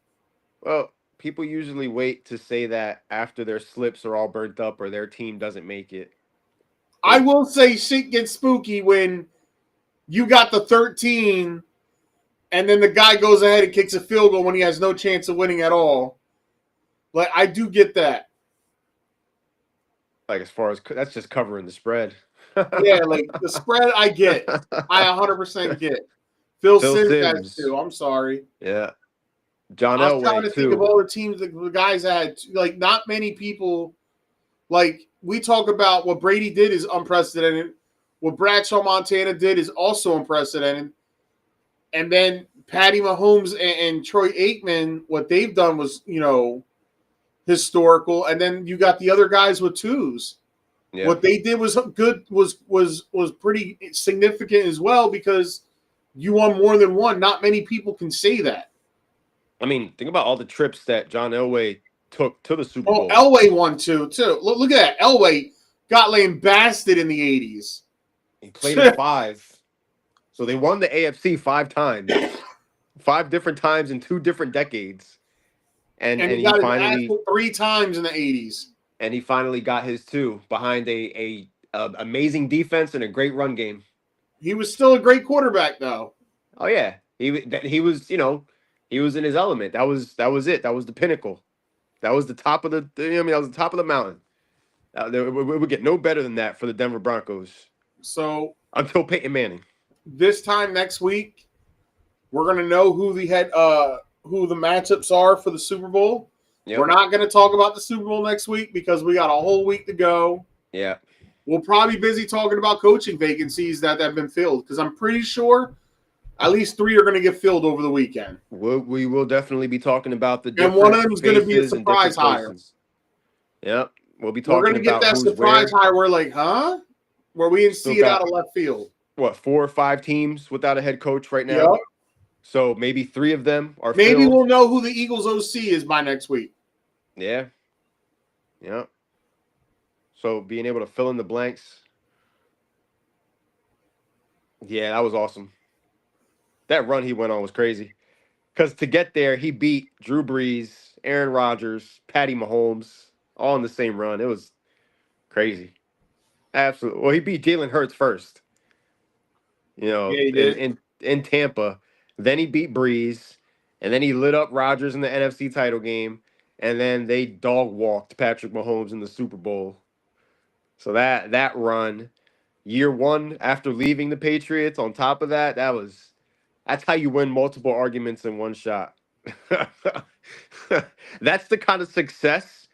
Well, people usually wait to say that after their slips are all burnt up or their team doesn't make it. I will say shit gets spooky when you got the 13 and then the guy goes ahead and kicks a field goal when he has no chance of winning at all. Like, I do get that. Like, as far as that's just covering the spread. Yeah, like the spread I get. I 100% get. Phil Phil Simms has Simms. 2. I'm sorry. Yeah. John I was trying Elway, to think of too. all the teams, the guys that had, like, not many people. Like, we talk about what Brady did is unprecedented. What Bradshaw Montana did is also unprecedented. And then Patty Mahomes and Troy Aikman, what they've done was, historical. And then you got the other guys with 2s. Yeah. What they did was good, was pretty significant as well because you won more than one. Not many people can say that. I mean, think about all the trips that John Elway took to the Super Oh, Bowl. Elway won 2 too. Look at that. Elway got lambasted in the 80s. He played in 5. So they won the AFC 5 times. 5 different times in 2 different decades. And And he he got his ass finally whooped 3 times in the 80s. got his 2 behind a amazing defense and a great run game. He was still a great quarterback, though. Oh yeah. He was, he was in his element. That was it. That was the pinnacle. That was the top of that was the top of the mountain. We would get no better than that for the Denver Broncos So until Peyton Manning. this time next week, we're gonna know who the matchups are for the Super Bowl. Yep. We're not gonna talk about the Super Bowl next week because we got a whole week to go. Yeah. We'll probably be busy talking about coaching vacancies that have been filled because I'm pretty sure at least 3 are going to get filled over the weekend. We will definitely be talking about the And one of them is going to be a surprise hire. Yep. We'll be We're talking going to get about that who's surprise where. hire. We're like, huh? Where we didn't see it out of left field. What, 4 or 5 teams without a head coach right now? Yep. So maybe 3 of them are Maybe filled. we'll know who the Eagles OC is by next week. Yeah. Yeah. So being able to fill in the blanks. Yeah, that was awesome. That run he went on was crazy. Because to get there, he beat Drew Brees, Aaron Rodgers, Patty Mahomes, all in the same run. It was crazy. Absolutely. Well, he beat Jalen Hurts first. Yeah, he did. In Tampa. Then he beat Breeze, and then he lit up Rodgers in the NFC title game, and then they dog walked Patrick Mahomes in the Super Bowl. So that run, year one after leaving the Patriots, on top of that, that's how you win multiple arguments in one shot. That's the kind of success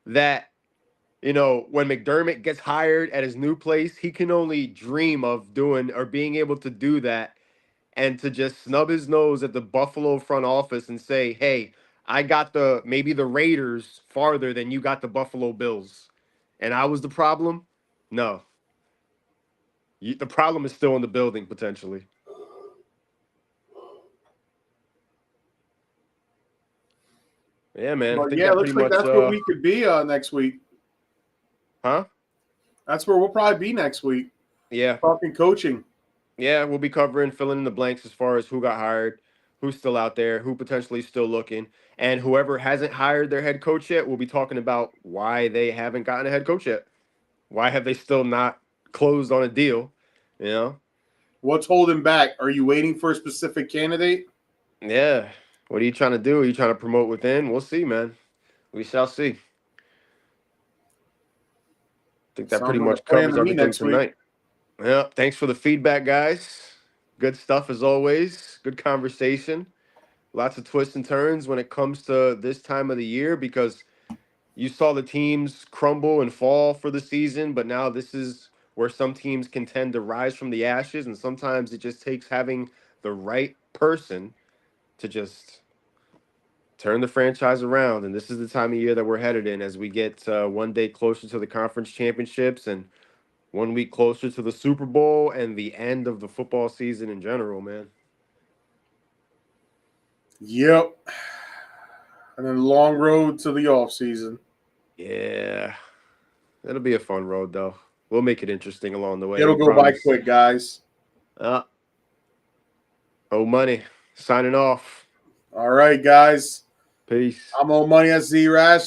that, when McDermott gets hired at his new place, he can only dream of doing or being able to do that, and to just snub his nose at the Buffalo front office and say, "Hey, I got maybe the Raiders farther than you got the Buffalo Bills." And I was the problem? No. The problem is still in the building potentially. Yeah, man. I But think yeah, it that pretty looks like much that's where we could be next week. huh? That's where we'll probably be next week. Yeah. Talking coaching. Yeah, we'll be covering, filling in the blanks as far as who got hired, who's still out there, who potentially still looking, and whoever hasn't hired their head coach yet, we'll be talking about why they haven't gotten a head coach yet. Why have they still not closed on a deal? You know? What's holding back? Are you waiting for a specific candidate? Yeah. What are you trying to do? Are you trying to promote within? We'll see, man. We shall see. I think that pretty Sounds like much a plan covers to me everything next week. tonight. Yeah. Thanks for the feedback, guys. Good stuff as always. Good conversation. Lots of twists and turns when it comes to this time of the year, because you saw the teams crumble and fall for the season, but now this is where some teams can tend to rise from the ashes, and sometimes it just takes having the right person to just turn the franchise around. And this is the time of year that we're headed in as we get one day closer to the conference championships and 1 week closer to the Super Bowl and the end of the football season in general, man. Yep. And then long road to the off season. Yeah, it'll be a fun road, though. We'll make it interesting along the way. It'll We go by promise. quick, guys. Uh, oh, money. Signing off. All right, guys. Peace. I'm on money at Z Rash.